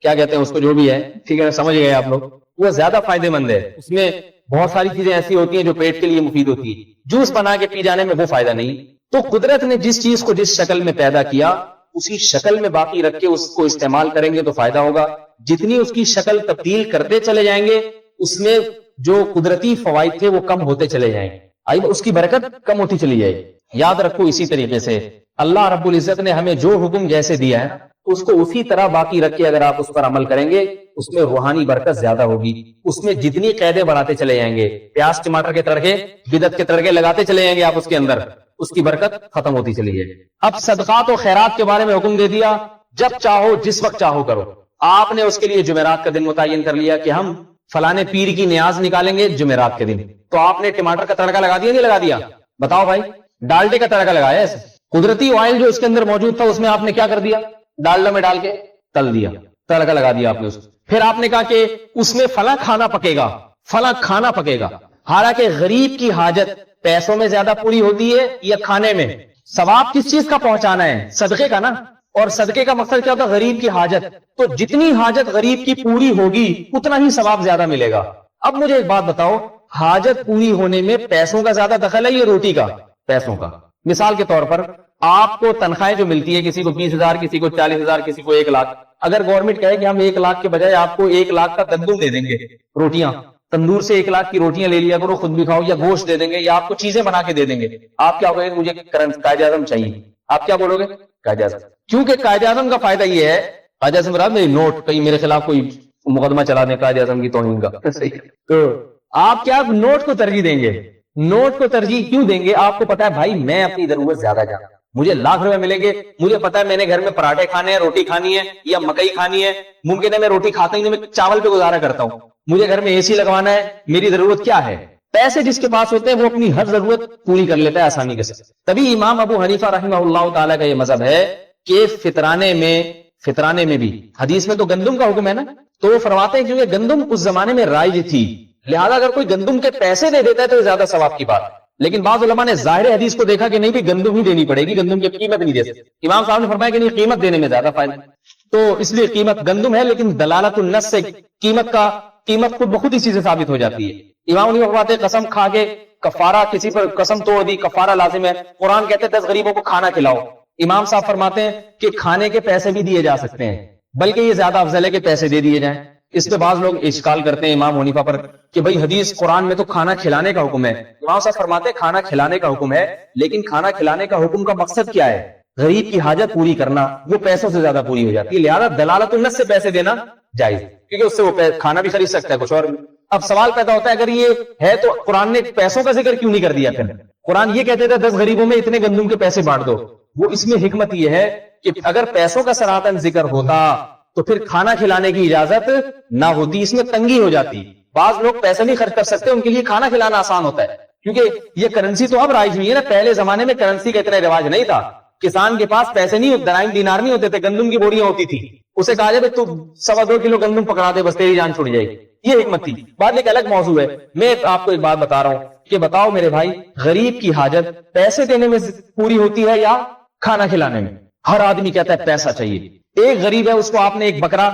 کیا کہتے ہیں اس کو جو بھی ہے، ٹھیک ہے سمجھ گئے آپ لوگ، وہ زیادہ فائدے مند ہے. اس میں بہت ساری چیزیں ایسی ہوتی ہیں جو پیٹ کے لیے مفید ہوتی ہے، جوس بنا کے پی جانے میں وہ فائدہ نہیں. تو قدرت نے جس چیز کو جس شکل میں پیدا کیا اسی شکل میں باقی رکھ کے اس کو استعمال کریں گے تو فائدہ ہوگا. جتنی اس کی شکل تبدیل کرتے چلے جائیں گے اس میں جو قدرتی فوائد تھے وہ کم ہوتے چلے جائیں گے، اس کی برکت کم ہوتی چلی جائے گی. یاد رکھو اسی طریقے سے اللہ رب العزت نے ہمیں جو حکم جیسے دیا ہے اس کو اسی طرح باقی رکھ کے اگر آپ اس پر عمل کریں گے اس میں روحانی برکت زیادہ ہوگی. اس میں جتنی قیدیں بڑھاتے چلے جائیں گے، پیاز ٹماٹر کے تڑکے بدعت کے تڑکے لگاتے چلے جائیں گے آپ اس کے اندر، اس کی برکت ختم ہوتی چلی جائے گی. اب صدقات و خیرات کے بارے میں حکم دے دیا، جب چاہو جس وقت چاہو کرو. آپ نے اس کے لیے جمعرات کا دن متعین کر لیا کہ ہم فلانے پیر کی نیاز نکالیں گے جمعرات کے دن، تو آپ نے ٹماٹر کا تڑکا لگا دیا نہیں لگا دیا؟ بتاؤ بھائی. ڈالڈے کا تڑکا لگایا ایسے، قدرتی آئل جو اس کے اندر موجود تھا اس میں آپ نے کیا کر دیا؟ ڈالڈا میں ڈال کے تل دیا، تڑکا لگا دیا آپ نے اس کو. پھر آپ نے کہا کہ اس میں فلاں کھانا پکے گا، فلاں کھانا پکے گا. حالانکہ غریب کی حاجت پیسوں میں زیادہ پوری ہوتی ہے یا کھانے میں؟ ثواب کس چیز کا پہنچانا ہے؟ صدقے کا نا. اور صدقے کا مقصد کیا ہوتا ہے؟ غریب کی حاجت. تو جتنی حاجت غریب کی پوری ہوگی اتنا ہی ثواب زیادہ ملے گا. اب مجھے ایک بات بتاؤ، حاجت پوری ہونے میں پیسوں کا زیادہ دخل ہے یا روٹی کا؟ پیسوں کا. مثال کے طور پر آپ کو تنخواہیں جو ملتی ہے، کسی کو 20,000، کسی کو 40,000، کسی کو 1,00,000. اگر گورنمنٹ کہے کہ ہم 1,00,000 کے بجائے آپ کو 1,00,000 کا گندم دے دیں گے، روٹیاں تندور سے 1,00,000 کی روٹیاں لے لیا کرو خود بھی کھاؤ، یا گوشت دے دیں گے، یا آپ کو چیزیں بنا کے دے دیں گے، آپ کیا کہیں گے؟ مجھے قائد اعظم چاہیے. آپ کیا بولو گے؟ قائد اعظم. کیونکہ قائد اعظم کا فائدہ یہ ہے، قائد اعظم مراد میری نوٹ کہیں میرے خلاف کوئی مقدمہ چلا دیں قائد اعظم کی توہین کا، تو آپ کیا نوٹ کو ترجیح دیں گے؟ نوٹ کو ترجیح کیوں دیں گے؟ آپ کو پتا ہے بھائی میں اپنی ضرورت زیادہ جانتا ہوں، مجھے ₹1,00,000 ملیں گے، مجھے پتا ہے میں نے گھر میں پراٹھے کھانے ہیں، روٹی کھانی ہے یا مکئی کھانی ہے، ممکن ہے میں روٹی کھاتا ہی نہیں، میں چاول پہ گزارا کرتا ہوں، مجھے گھر میں اے سی لگوانا ہے، میری ضرورت کیا ہے؟ پیسے جس کے پاس ہوتے ہیں وہ اپنی ہر ضرورت پوری کر لیتا ہے آسانی کے ساتھ. تبھی امام ابو حنیفہ رحمہ اللہ تعالیٰ کا یہ مذہب ہے کہ فطرانے میں بھی، حدیث میں تو گندم کا حکم ہے نا، تو وہ فرماتے ہیں کیونکہ گندم اس زمانے میں رائج تھی، لہذا اگر کوئی گندم کے پیسے دے دیتا ہے تو زیادہ ثواب کی بات. لیکن بعض علماء نے ظاہر حدیث کو دیکھا کہ نہیں بھی گندم ہی دینی پڑے گی، گندم کی قیمت نہیں دے سکتے. امام صاحب نے فرمایا کہ نہیں، قیمت دینے میں زیادہ فائدہ، تو اس لیے قیمت گندم ہے، لیکن دلالت النص سے قیمت خود بخود اسی سے ثابت ہو جاتی ہے. امام نے فرماتے قسم کھا کے کفارہ، کسی پر قسم توڑ دی کفارہ لازم ہے. قرآن کہتے ہیں 10 غریبوں کو کھانا کھلاؤ. امام صاحب فرماتے ہیں کہ کھانے کے پیسے بھی دیے جا سکتے ہیں، بلکہ یہ زیادہ افضل ہے کہ پیسے دے دیے جائیں. اس پہ بعض لوگ اشکال کرتے ہیں امام حنیفہ پر کہ بھئی حدیث قرآن میں تو کھانا کھلانے کا حکم ہے. امام صاحب فرماتے ہیں کھانا کھلانے کا حکم ہے، لیکن کھانا کھلانے کا حکم کا مقصد کیا ہے؟ غریب کی حاجت پوری کرنا، وہ پیسوں سے زیادہ پوری ہو جاتی ہے، لہذا دلالت النص سے پیسے دینا جائز، کیونکہ اس سے وہ کھانا بھی خرید سکتا ہے کچھ اور. اب سوال پیدا ہوتا ہے اگر یہ ہے تو قرآن نے پیسوں کا ذکر کیوں نہیں کر دیا؟ پھر قرآن یہ کہتے تھے 10 غریبوں میں اتنے گندم کے پیسے بانٹ دو. وہ اس میں حکمت یہ ہے کہ اگر پیسوں کا سراہتاً ذکر ہوتا تو پھر کھانا کھلانے کی اجازت نہ ہوتی، اس میں تنگی ہو جاتی. بعض لوگ پیسے نہیں خرچ کر سکتے، ان کے لیے کھانا کھلانا آسان ہوتا ہے، کیونکہ یہ کرنسی تو اب رائج ہوئی ہے نا. پہلے زمانے میں کرنسی کا اتنا رواج نہیں تھا، کسان کے پاس پیسے نہیں، دراہم دینار نہیں ہوتے تھے، گندم کی بوریاں ہوتی تھی. اسے کہا جائے تو 2.25 کلو گندم پکڑا دے بس تیری جان چھوڑ جائے گی. یہ حکمت تھی. بعد ایک الگ موضوع ہے، میں آپ کو ایک بات بتا رہا ہوں کہ بتاؤ میرے بھائی، غریب کی حاجت پیسے دینے میں پوری ہوتی ہے یا کھانا کھلانے میں؟ ہر آدمی کہتا ہے پیسہ چاہیے. ایک غریب ہے، اس کو آپ نے ایک بکرا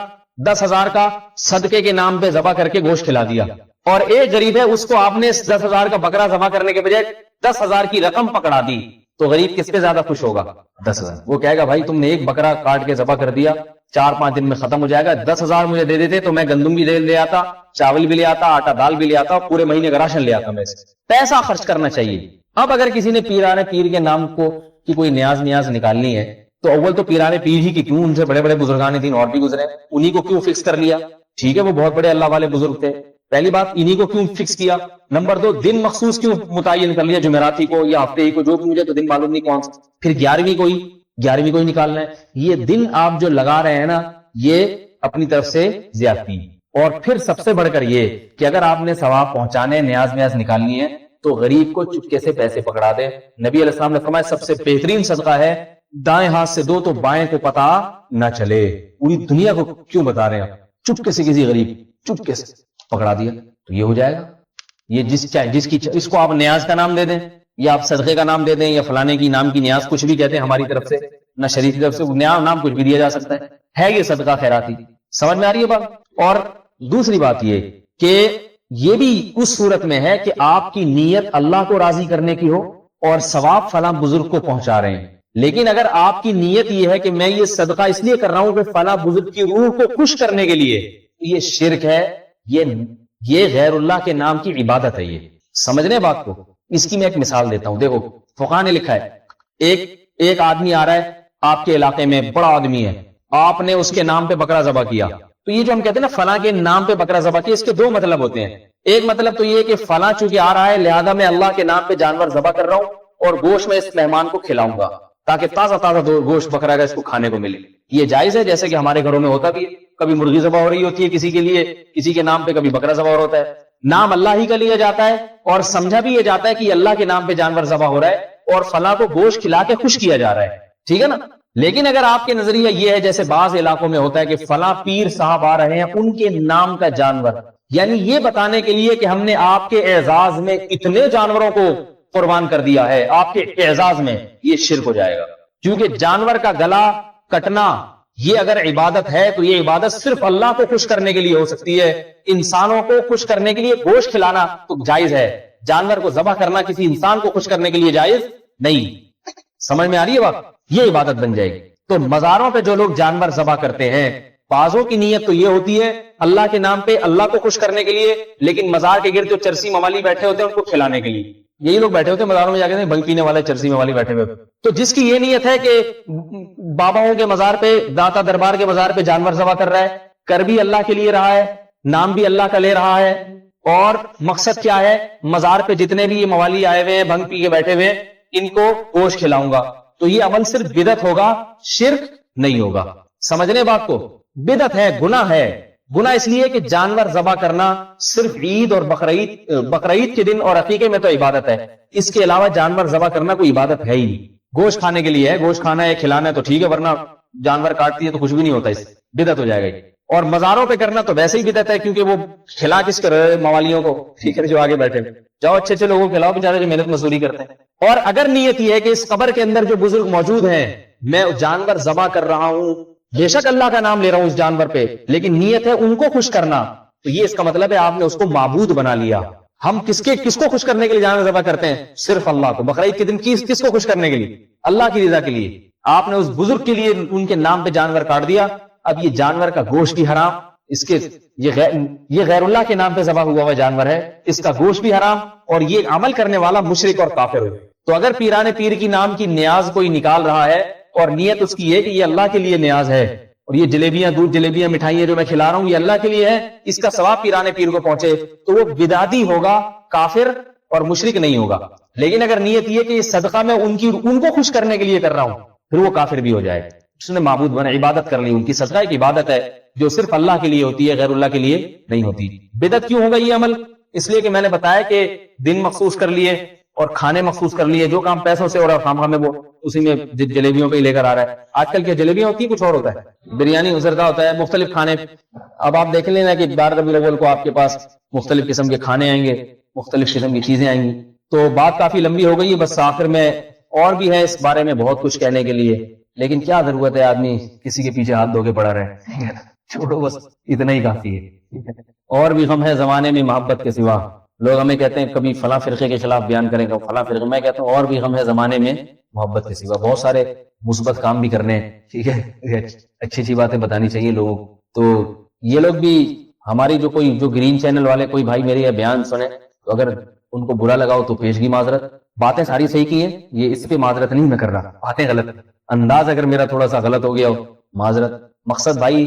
10,000 کا صدقے کے نام پہ ذبح کر کے گوشت کھلا دیا، اور ایک غریب ہے اس کو آپ نے 10,000 کا بکرا ذبح کرنے کے بجائے 10,000 کی رقم پکڑا دی، تو غریب کس پہ زیادہ خوش ہوگا؟ 10,000. وہ کہے گا بھائی تم نے ایک بکرا کاٹ کے ذبح کر دیا، 4-5 دن میں ختم ہو جائے گا، 10,000 مجھے دے دیتے تو میں گندم بھی لے آتا، چاول بھی لے آتا، آٹا دال بھی لے آتا، پورے مہینے کا راشن لے آتا. میں پیسہ خرچ کرنا چاہیے. اب اگر کسی نے پیر کے نام کو کی کوئی نیاز نکالنی ہے تو اول تو پیرانے پیر ہی کی کیوں، ان سے بڑے بڑے بزرگان دین اور بھی گزرے، انہی کو کیوں فکس کر لیا؟ ٹھیک ہے وہ بہت بڑے اللہ والے بزرگ تھے، پہلی بات انہی کو کیوں فکس کیا؟ نمبر 2 دن مخصوص کیوں متعین کر لیا، جمعراتی کو یا ہفتے ہی کو، جو مجھے تو دن معلوم نہیں کون سا. پھر 11ویں کو ہی نکالنا ہے. یہ دن آپ جو لگا رہے ہیں نا، یہ اپنی طرف سے زیادتی. اور پھر سب سے بڑھ کر یہ کہ اگر آپ نے ثواب پہنچانے، نیاز نکالنی ہے تو غریب کو چپکے سے پیسے پکڑا دے. نبی علیہ السلام نے فرمایا سب سے بہترین صدقہ ہے دائیں ہاتھ سے دو تو بائیں کو پتا نہ چلے. پوری دنیا کو کیوں بتا رہے ہیں؟ چپکے سے کسی غریب چپکے سے پکڑا دیا تو یہ ہو جائے گا. یہ جس کی اس کو آپ نیاز کا نام دے دیں یا آپ صدقے کا نام دے دیں یا فلانے کی نام کی نیاز کچھ بھی کہتے ہیں ہماری طرف سے نہ شریف کی طرف سے نام کچھ بھی دیا جا سکتا ہے یہ صدقہ خیراتی. سمجھ میں آ رہی ہے بات؟ اور دوسری بات یہ کہ یہ بھی اس صورت میں ہے کہ آپ کی نیت اللہ کو راضی کرنے کی ہو اور ثواب فلاں بزرگ کو پہنچا رہے ہیں. لیکن اگر آپ کی نیت یہ ہے کہ میں یہ صدقہ اس لیے کر رہا ہوں کہ فلاں بزرگ کی روح کو خوش کرنے کے لیے، یہ شرک ہے، یہ غیر اللہ کے نام کی عبادت ہے. یہ سمجھنے بات کو. اس کی میں ایک مثال دیتا ہوں. دیکھو فقہ نے لکھا ہے ایک آدمی آ رہا ہے آپ کے علاقے میں، بڑا آدمی ہے، آپ نے اس کے نام پہ بکرا ذبح کیا. تو یہ جو ہم کہتے ہیں نا فلاں کے نام پہ بکرا ذبح کیا، اس کے دو مطلب ہوتے ہیں. ایک مطلب تو یہ کہ فلاں چونکہ آ رہا ہے لہذا میں اللہ کے نام پہ جانور ذبح کر رہا ہوں اور گوشت میں اس مہمان کو کھلاؤں گا تاکہ تازہ گوشت بکرا کا اس کو کھانے کو ملے. یہ جائز ہے، جیسے کہ ہمارے گھروں میں ہوتا بھی ہے. کبھی مرغی ذبح ہو رہی ہوتی ہے کسی کے لیے، کسی کے نام پہ، کبھی بکرا ذبح ہوتا ہے. نام اللہ ہی کا لیا جاتا ہے اور سمجھا بھی یہ جاتا ہے کہ اللہ کے نام پہ جانور ذبح ہو رہا ہے اور فلاں کو گوشت کھلا کے خوش کیا جا رہا ہے. ٹھیک ہے نا؟ لیکن اگر آپ کے نظریہ یہ ہے جیسے بعض علاقوں میں ہوتا ہے کہ فلاں پیر صاحب آ رہے ہیں ان کے نام کا جانور، یعنی یہ بتانے کے لیے کہ ہم نے آپ کے اعزاز میں اتنے جانوروں کو قربان کر دیا ہے آپ کے اعزاز میں، یہ شرک ہو جائے گا. کیونکہ جانور کا گلا کٹنا یہ اگر عبادت ہے تو یہ عبادت صرف اللہ کو خوش کرنے کے لیے ہو سکتی ہے. انسانوں کو خوش کرنے کے لیے گوشت کھلانا تو جائز ہے، جانور کو ذبح کرنا کسی انسان کو خوش کرنے کے لیے جائز نہیں. سمجھ میں آ رہی ہے بات؟ یہ عبادت بن جائے گی. تو مزاروں پہ جو لوگ جانور ذبح کرتے ہیں، بعضوں کی نیت تو یہ ہوتی ہے اللہ کے نام پہ اللہ کو خوش کرنے کے لیے، لیکن مزار کے گرد جو چرسی موالی بیٹھے ہوتے ہیں ان کو کھلانے کے لیے. یہی لوگ بیٹھے ہوتے ہیں مزاروں میں جا کے بھنگ پینے والے چرسی موالی بیٹھے ہوئے. تو جس کی یہ نیت ہے کہ باباؤں کے مزار پہ، داتا دربار کے مزار پہ جانور ذبح کر رہا ہے، کر بھی اللہ کے لیے رہا ہے، نام بھی اللہ کا لے رہا ہے، اور مقصد کیا ہے مزار پہ جتنے بھی یہ موالی آئے ہوئے ہیں بھنگ پی کے بیٹھے ہوئے ان کو گوشت کھلاؤں گا، تو یہ عمل صرف بدعت ہوگا، شرک نہیں ہوگا. سمجھنے بات کو؟ بدعت ہے، گناہ ہے. گناہ اس لیے کہ جانور ذبح کرنا صرف عید اور بقرعید کے دن اور عقیقے میں تو عبادت ہے، اس کے علاوہ جانور ذبح کرنا کوئی عبادت ہے ہی نہیں. گوشت کھانے کے لیے ہے، گوشت کھانا ہے، کھلانا ہے تو ٹھیک ہے، ورنہ جانور کاٹتی ہے تو کچھ بھی نہیں ہوتا، اس بدعت ہو جائے گا. اور مزاروں پہ کرنا تو ویسے ہی بدعت ہے کیونکہ وہ کھلا کس کر رہے موالیوں کو، ٹھیک ہے، جو آگے بیٹھے جاؤ اچھے اچھے لوگوں کو کھلاؤ بیچارے جو محنت مزدوری کرتے ہیں. اور اگر نیت یہ ہے کہ اس قبر کے اندر جو بزرگ موجود ہیں میں جانور ذبح کر رہا ہوں، بے شک اللہ کا نام لے رہا ہوں اس جانور پہ، لیکن نیت ہے ان کو خوش کرنا، تو یہ اس کا مطلب ہے آپ نے اس کو معبود بنا لیا. ہم کس کو خوش کرنے کے لیے جانور ذبح کرتے ہیں؟ صرف اللہ کو. بقرعید کے دن کس کو خوش کرنے کے لیے؟ اللہ کی رضا کے لیے. آپ نے اس بزرگ کے لیے ان کے نام پہ جانور کاٹ دیا. اب یہ جانور کا گوشت بھی حرام، یہ غیر اللہ کے نام پہ ذبح ہوا ہوا جانور ہے، اس کا گوشت بھی حرام، اور یہ عمل کرنے والا مشرک اور کافر ہوئے. تو اگر پیران پیر کی نام کی نیاز کوئی نکال رہا ہے اور نیت اس کی ہے کہ یہ اللہ کے لیے نیاز ہے اور یہ جلیبیاں، دودھ جلیبیاں، مٹھائیاں جو میں کھلا رہا ہوں یہ اللہ کے لیے ہے، اس کا ثواب پیران پیر کو پہنچے، تو وہ بدعتی ہوگا، کافر اور مشرک نہیں ہوگا. لیکن اگر نیت یہ کہ یہ صدقہ میں ان کو خوش کرنے کے لیے کر رہا ہوں، پھر وہ کافر بھی ہو جائے. اس نے معبود بنا، عبادت کر لی. ان کی صدقہ ایک عبادت ہے جو صرف اللہ کے لیے ہوتی ہے، غیر اللہ کے لیے نہیں ہوتی. بدعت کیوں ہوگا یہ عمل؟ اس لیے کہ میں نے بتایا کہ دن مخصوص کر لیے اور کھانے مخصوص کر لیے، جو کام پیسوں سے ہو رہا ہے خام میں وہ اسی میں جلیبیوں پہ ہی لے کر آ رہا ہے. آج کل کیا جلیبیاں ہوتی ہیں، کچھ اور ہوتا ہے، بریانی ازردہ ہوتا ہے، مختلف کھانے. اب آپ دیکھ لینا کہ 12 ربیع الاول کو آپ کے پاس مختلف قسم کے کھانے آئیں گے، مختلف قسم کی چیزیں آئیں گی. تو بات کافی لمبی ہو گئی ہے، بس آخر میں اور بھی ہے اس بارے میں بہت کچھ کہنے کے لیے، لیکن کیا ضرورت ہے آدمی کسی کے پیچھے ہاتھ دھو کے پڑا رہے. چھوڑو، بس اتنا ہی کافی ہے. اور بھی غم ہے زمانے میں محبت کے سوا. لوگ ہمیں کہتے ہیں کبھی فلاں فرقے کے خلاف بیان کریں گا، فلاں فرقے. میں کہتا ہوں اور بھی غم ہے زمانے میں محبت کے سوا. بہت سارے مثبت کام بھی کرنے ہیں، ٹھیک ہے، اچھی اچھی باتیں بتانی چاہیے لوگوں کو. تو یہ لوگ بھی ہماری جو گرین چینل والے کوئی بھائی میرے یہ بیان سنیں تو اگر ان کو برا لگاؤ تو پیشگی معذرت. باتیں ساری صحیح کی ہیں، یہ اس پہ معذرت نہیں میں کر رہا، باتیں غلط، انداز اگر میرا تھوڑا سا غلط ہو گیا ہو معذرت. مقصد بھائی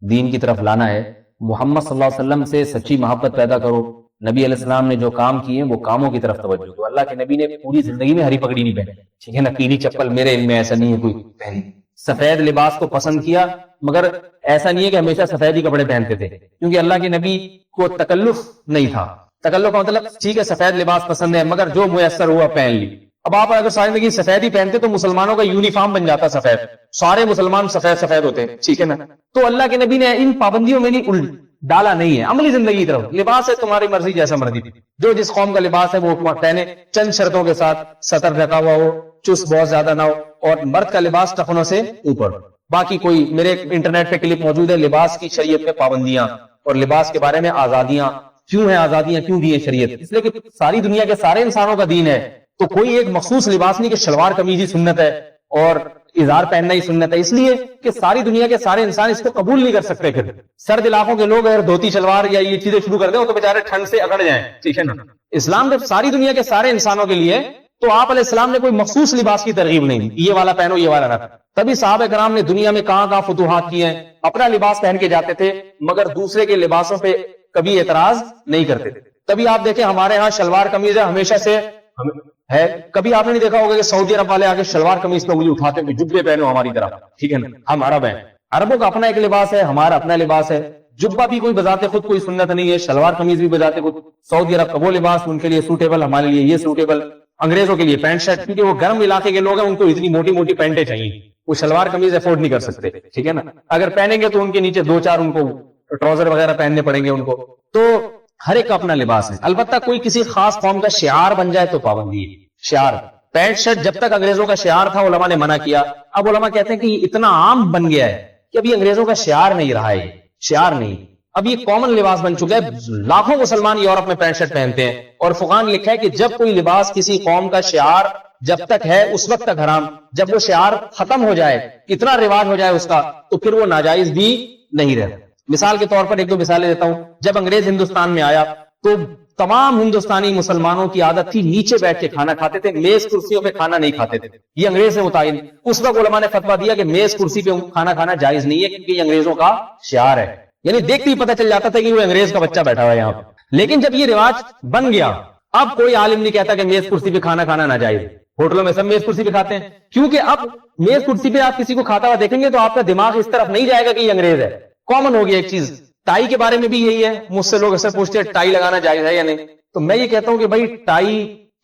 دین کی طرف لانا ہے. محمد صلی اللہ علیہ وسلم سے سچی محبت پیدا کرو. نبی علیہ السلام نے جو کام کیے ہیں وہ کاموں کی طرف توجہ دو. اللہ کے نبی نے پوری زندگی میں ہری پگڑی نہیں پہنی، ٹھیک ہے نا، پیلی چپل میرے علم میں ایسا نہیں ہے کوئی پہنی. سفید لباس کو پسند کیا، مگر ایسا نہیں ہے کہ ہمیشہ سفید ہی کپڑے پہنتے تھے، کیونکہ اللہ کے نبی کو تکلف نہیں تھا. تکلف کا مطلب ٹھیک ہے سفید لباس پسند ہے مگر جو میسر ہوا پہن لی. اب آپ اگر ساری زندگی سفید ہی پہنتے تو مسلمانوں کا یونیفارم بن جاتا سفید, سارے مسلمان سفید سفید ہوتے ہیں, ٹھیک ہے نا. تو اللہ کے نبی نے ان پابندیوں میں نہیں ڈالا نہیں ہے, عملی زندگی کی طرف. لباس ہے تمہاری مرضی جیسا مرضی, جو جس قوم کا لباس ہے وہ پہنے, چند شرطوں کے ساتھ, سطر ڈھکا ہوا ہو, چست بہت زیادہ نہ ہو, اور مرد کا لباس ٹخنوں سے اوپر. باقی کوئی میرے انٹرنیٹ پہ کلپ موجود ہے لباس کی شریعت میں پابندیاں اور لباس کے بارے میں آزادیاں. کیوں ہیں آزادیاں, کیوں دی ہے شریعت؟ اس لیے کہ ساری دنیا کے سارے انسانوں کا دین ہے, تو کوئی ایک مخصوص لباس نہیں کہ شلوار قمیض ہی سنت ہے اور اظہار پہننا ہی سنت ہے, اس لیے کہ ساری دنیا کے سارے انسان اس کو قبول نہیں کر سکتے. پھر سرد علاقوں کے لوگ اگر دھوتی شلوار یا یہ چیزیں شروع کر دیں تو بیچارے ٹھنڈ سے اکڑ جائیں, ٹھیک ہے نا. اسلام جب ساری دنیا کے سارے انسانوں کے لیے, تو آپ علیہ السلام نے کوئی مخصوص لباس کی ترغیب نہیں دی, یہ والا پہنو یہ والا نہ. تبھی صحابہ کرام نے دنیا میں کہاں کہاں فتوحات کی ہیں, اپنا لباس پہن کے جاتے تھے مگر دوسرے کے لباسوں پہ کبھی اعتراض نہیں کرتے تھے. تبھی آپ دیکھیں ہمارے ہاں شلوار قمیض ہے ہمیشہ سے ہے, کبھی آپ نے نہیں دیکھا ہوگا کہ سعودی عرب والے آگے شلوار قمیض پہ انگلی اٹھاتے ہیں جبے پہنو ہماری طرح, ٹھیک ہے نا. ہم عرب ہیں, عربوں کا اپنا ایک لباس ہے, ہمارا اپنا لباس ہے. جبہ بھی کوئی بذات خود کوئی سنت نہیں ہے, شلوار قمیض بھی بذات خود سعودی عرب کا وہ لباس ان کے لیے سوٹیبل, ہمارے لیے یہ سوٹیبل. انگریزوں کے لیے پینٹ شرٹ, کیونکہ وہ گرم علاقے کے لوگ ہیں, ان کو اتنی موٹی موٹی پینٹیں چاہیے, وہ شلوار قمیض افورڈ نہیں کر سکتے, ٹھیک ہے نا. اگر پہنیں گے تو ان کے نیچے دو چار ان کو ٹراؤزر وغیرہ پہننے پڑیں گے ان کو. تو ہر ایک کا اپنا لباس ہے. البتہ کوئی کسی خاص قوم کا شعار بن جائے تو پابندی ہے. شعار پینٹ شرٹ جب تک انگریزوں کا شعار تھا علماء نے منع کیا. اب علماء کہتے ہیں کہ یہ اتنا عام بن گیا ہے کہ اب یہ انگریزوں کا شعار نہیں رہا ہے, شعار نہیں, اب یہ کامن لباس بن چکا ہے. لاکھوں مسلمان یورپ میں پینٹ شرٹ پہنتے ہیں, اور فقہاء نے لکھا ہے کہ جب کوئی لباس کسی قوم کا شعار جب تک ہے اس وقت تک حرام, جب وہ شعار ختم ہو جائے, اتنا رواج ہو جائے اس کا, تو پھر وہ ناجائز بھی نہیں رہتا. مثال کے طور پر ایک دو مثالیں دیتا ہوں. جب انگریز ہندوستان میں آیا تو تمام ہندوستانی مسلمانوں کی عادت تھی نیچے بیٹھ کے کھانا کھاتے تھے, میز کرسیوں پہ کھانا نہیں کھاتے تھے. یہ انگریز نے متعین, اس وقت علماء نے فتویٰ دیا کہ میز کرسی پہ کھانا کھانا جائز نہیں ہے کیونکہ یہ انگریزوں کا شعار ہے. یعنی دیکھتے ہی پتہ چل جاتا تھا کہ وہ انگریز کا بچہ بیٹھا ہوا ہے یہاں پہ. لیکن جب یہ رواج بن گیا, اب کوئی عالم نہیں کہتا کہ میز کرسی پہ کھانا کھانا ناجائز. ہوٹلوں میں سب میز کرسی پہ کھاتے ہیں, کیونکہ اب میز کرسی پہ آپ کسی کو کھاتا ہوا دیکھیں گے تو آپ کا دماغ اس طرف نہیں جائے گا کہ یہ انگریز ہے. کامن ہو گیا ایک چیز. ٹائی کے بارے میں بھی یہی ہے, مجھ سے لوگ اکثر پوچھتے ہیں ٹائی لگانا جائز ہے یا نہیں, تو میں یہ کہتا ہوں کہ بھائی ٹائی